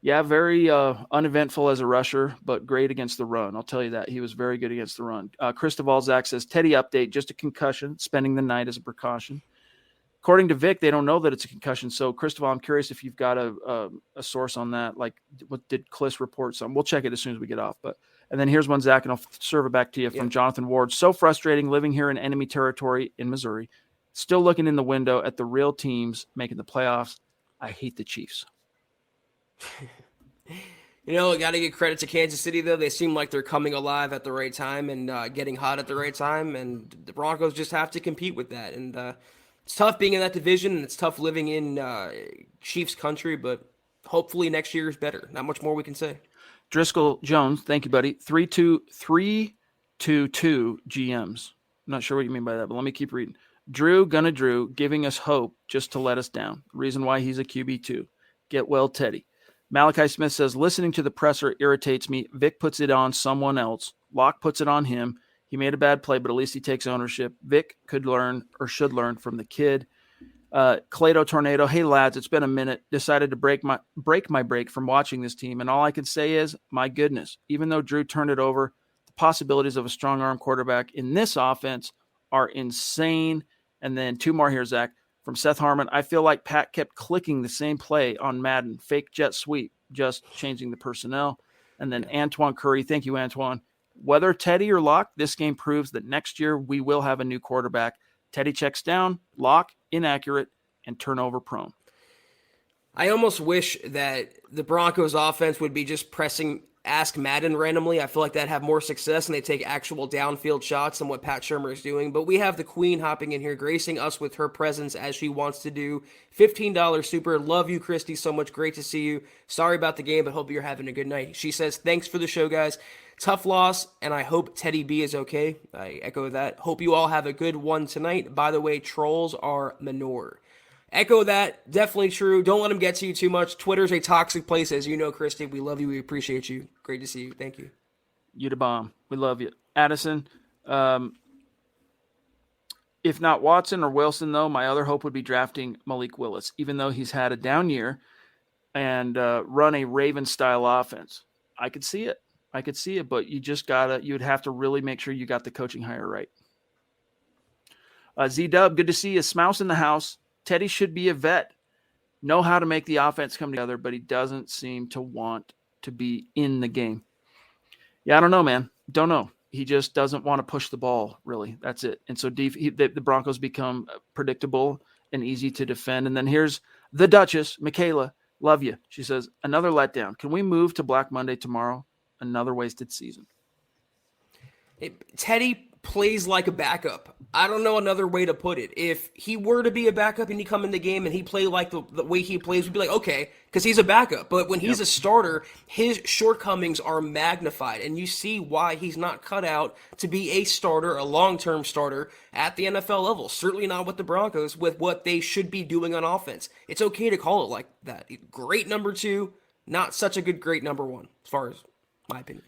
Speaker 1: Yeah, very uneventful as a rusher, but great against the run. I'll tell you that. He was very good against the run. Christopher Zach says, Teddy update, just a concussion, spending the night as a precaution. According to Vic, they don't know that it's a concussion. So, Christopher, I'm curious if you've got a source on that. Like, what did Kliss report? Some? We'll check it as soon as we get off. And then here's one, Zach, and I'll serve it back to you from Jonathan Ward. So frustrating living here in enemy territory in Missouri. Still looking in the window at the real teams making the playoffs. I hate the Chiefs.
Speaker 3: Got to give credit to Kansas City, though. They seem like they're coming alive at the right time and getting hot at the right time. And the Broncos just have to compete with that. And it's tough being in that division, and it's tough living in Chiefs country, but hopefully next year is better. Not much more we can say.
Speaker 1: Driscoll Jones, thank you, buddy. 3-2-2 GMs. I'm not sure what you mean by that, but let me keep reading. Drew, giving us hope just to let us down. The reason why he's a QB2. Get well, Teddy. Malachi Smith says, listening to the presser irritates me. Vic puts it on someone else. Locke puts it on him. He made a bad play, but at least he takes ownership. Vic could learn or should learn from the kid. Clado Tornado, hey lads, it's been a minute. Decided to break my break from watching this team, and all I can say is, my goodness, even though Drew turned it over, the possibilities of a strong arm quarterback in this offense are insane. And then two more here, Zach, from Seth Harmon. I feel like Pat kept clicking the same play on Madden, fake jet sweep, just changing the personnel. And then Antoine Curry, thank you, Antoine. Whether Teddy or Locke, this game proves that next year we will have a new quarterback. Teddy checks down, Locke inaccurate, and turnover prone.
Speaker 3: I almost wish that the Broncos offense would be just pressing Ask Madden randomly. I feel like that'd have more success and they take actual downfield shots than what Pat Shurmur is doing. But we have the queen hopping in here, gracing us with her presence as she wants to do. $15 super. Love you, Christy, so much. Great to see you. Sorry about the game, but hope you're having a good night. She says, thanks for the show, guys. Tough loss, and I hope Teddy B is okay. I echo that. Hope you all have a good one tonight. By the way, trolls are manure. Echo that. Definitely true. Don't let them get to you too much. Twitter's a toxic place, as you know, Christy. We love you. We appreciate you. Great to see you. Thank you.
Speaker 1: You the bomb. We love you. Addison, if not Watson or Wilson, though, my other hope would be drafting Malik Willis, even though he's had a down year and run a Raven-style offense. I could see it, but you'd have to really make sure you got the coaching hire right. Z-Dub, good to see you. Smouse in the house. Teddy should be a vet, know how to make the offense come together, but he doesn't seem to want to be in the game. Yeah, I don't know, man. Don't know. He just doesn't want to push the ball, really. That's it. And so the Broncos become predictable and easy to defend. And then here's the Duchess, Michaela. Love you. She says, another letdown. Can we move to Black Monday tomorrow? Another wasted season.
Speaker 3: Teddy plays like a backup. I don't know another way to put it. If he were to be a backup and he come in the game and he play like the way he plays, we'd be like, okay, because he's a backup. But when he's a starter, his shortcomings are magnified, and you see why he's not cut out to be a starter, a long-term starter at the NFL level. Certainly not with the Broncos, with what they should be doing on offense. It's okay to call it like that. Great number two, not such a good great number one, as far as my opinion.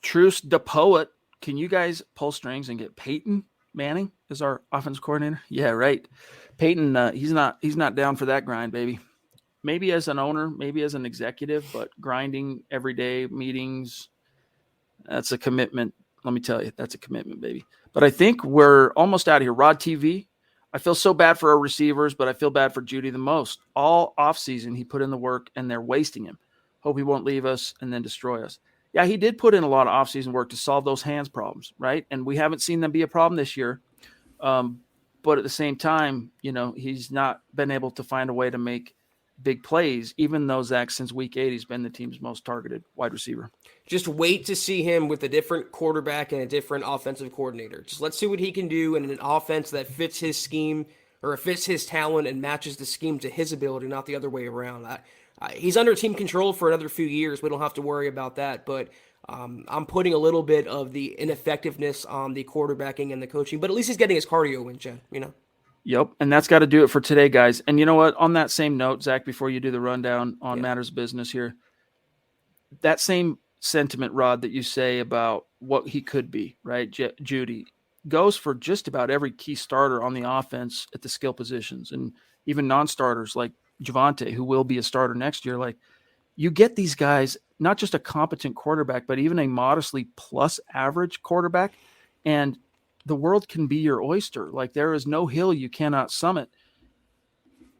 Speaker 1: Truce the Poet. Can you guys pull strings and get Peyton Manning as our offense coordinator? Yeah, right. Peyton, he's not down for that grind, baby. Maybe as an owner, maybe as an executive, but grinding every day, meetings, that's a commitment let me tell you, that's a commitment, baby. But I think we're almost out of here. Rod TV, I feel so bad for our receivers, but I feel bad for Judy the most. All offseason, he put in the work, and they're wasting him. Hope he won't leave us and then destroy us. Yeah, he did put in a lot of offseason work to solve those hands problems, right? And we haven't seen them be a problem this year. But at the same time, he's not been able to find a way to make big plays, even though Zach, since week 8, he's been the team's most targeted wide receiver.
Speaker 3: Just wait to see him with a different quarterback and a different offensive coordinator. Just let's see what he can do in an offense that fits his scheme or fits his talent and matches the scheme to his ability, not the other way around. He's under team control for another few years. We don't have to worry about that, but I'm putting a little bit of the ineffectiveness on the quarterbacking and the coaching, but at least he's getting his cardio in, Jen,
Speaker 1: Yep, and that's got to do it for today, guys. And you know what? On that same note, Zach, before you do the rundown on matters of business here, that same sentiment, Rod, that you say about what he could be, right? Judy goes for just about every key starter on the offense at the skill positions, and even non-starters like Javonte, who will be a starter next year. Like, you get these guys, not just a competent quarterback, but even a modestly plus average quarterback, and the world can be your oyster. Like, there is no hill you cannot summit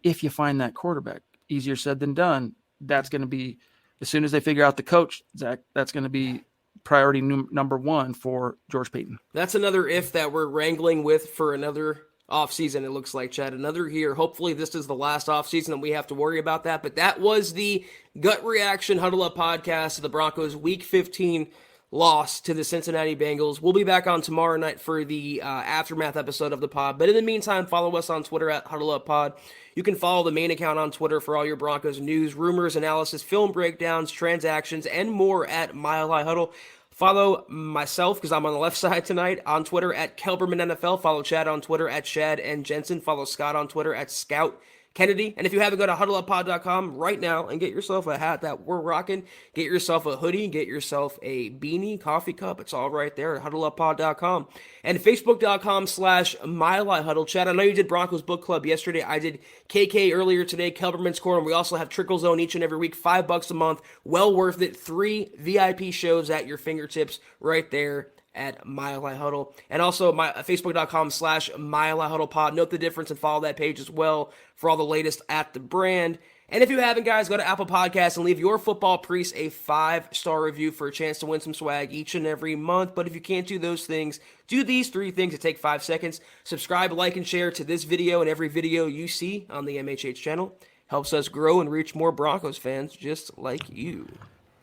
Speaker 1: if you find that quarterback. Easier said than done. That's going to be, as soon as they figure out the coach, Zach, that's going to be priority number one for George Payton.
Speaker 3: That's another if that we're wrangling with for another offseason, it looks like, Chad. Another year. Hopefully this is the last offseason that we have to worry about that. But that was the gut reaction Huddle Up podcast of the Broncos Week 15 loss to the Cincinnati Bengals. We'll be back on tomorrow night for the aftermath episode of the pod. But in the meantime, follow us on Twitter at Huddle Up Pod. You can follow the main account on Twitter for all your Broncos news, rumors, analysis, film breakdowns, transactions, and more at Mile High Huddle. Follow myself, because I'm on the left side tonight, on Twitter at Kelberman NFL. Follow Chad on Twitter at Chad and Jensen. Follow Scott on Twitter at Scout Kennedy. And if you haven't, go to huddleuppod.com right now and get yourself a hat that we're rocking. Get yourself a hoodie. Get yourself a beanie, coffee cup. It's all right there at huddleuppod.com. And facebook.com/MileHighHuddle. Chad, I know you did Broncos Book Club yesterday. I did KK earlier today, Kelberman's Corner. We also have Trickle Zone each and every week, $5 a month. Well worth it. 3 VIP shows at your fingertips right there at Mile High Huddle. And also facebook.com/MileHighHuddlePod. Note the difference and follow that page as well for all the latest at the brand. And if you haven't, guys, go to Apple Podcasts and leave your football priest a 5-star review for a chance to win some swag each and every month. But if you can't do those things, do these 3 things. It take 5 seconds. Subscribe, like, and share to this video and every video you see on the MHH channel. Helps us grow and reach more Broncos fans just like you.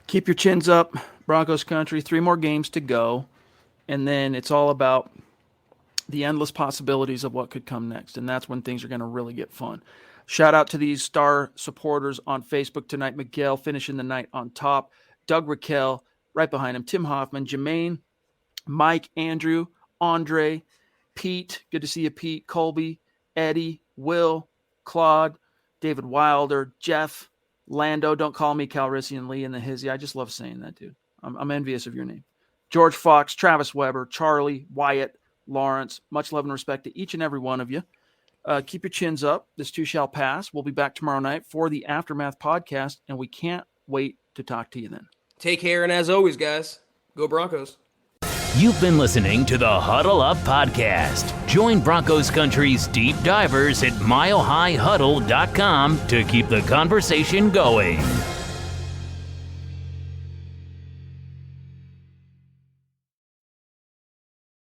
Speaker 1: Keep your chins up, Broncos country. 3 more games to go. And then it's all about the endless possibilities of what could come next. And that's when things are going to really get fun. Shout out to these star supporters on Facebook tonight. Miguel finishing the night on top. Doug Raquel right behind him. Tim Hoffman, Jermaine, Mike, Andrew, Andre, Pete. Good to see you, Pete. Colby, Eddie, Will, Claude, David Wilder, Jeff, Lando. Don't call me Calrissian Lee in the hizzy. I just love saying that, dude. I'm envious of your name. George Fox, Travis Weber, Charlie, Wyatt, Lawrence. Much love and respect to each and every one of you. Keep your chins up. This too shall pass. We'll be back tomorrow night for the Aftermath podcast, and we can't wait to talk to you then.
Speaker 3: Take care, and as always, guys, go Broncos.
Speaker 2: You've been listening to the Huddle Up Podcast. Join Broncos Country's deep divers at milehighhuddle.com to keep the conversation going.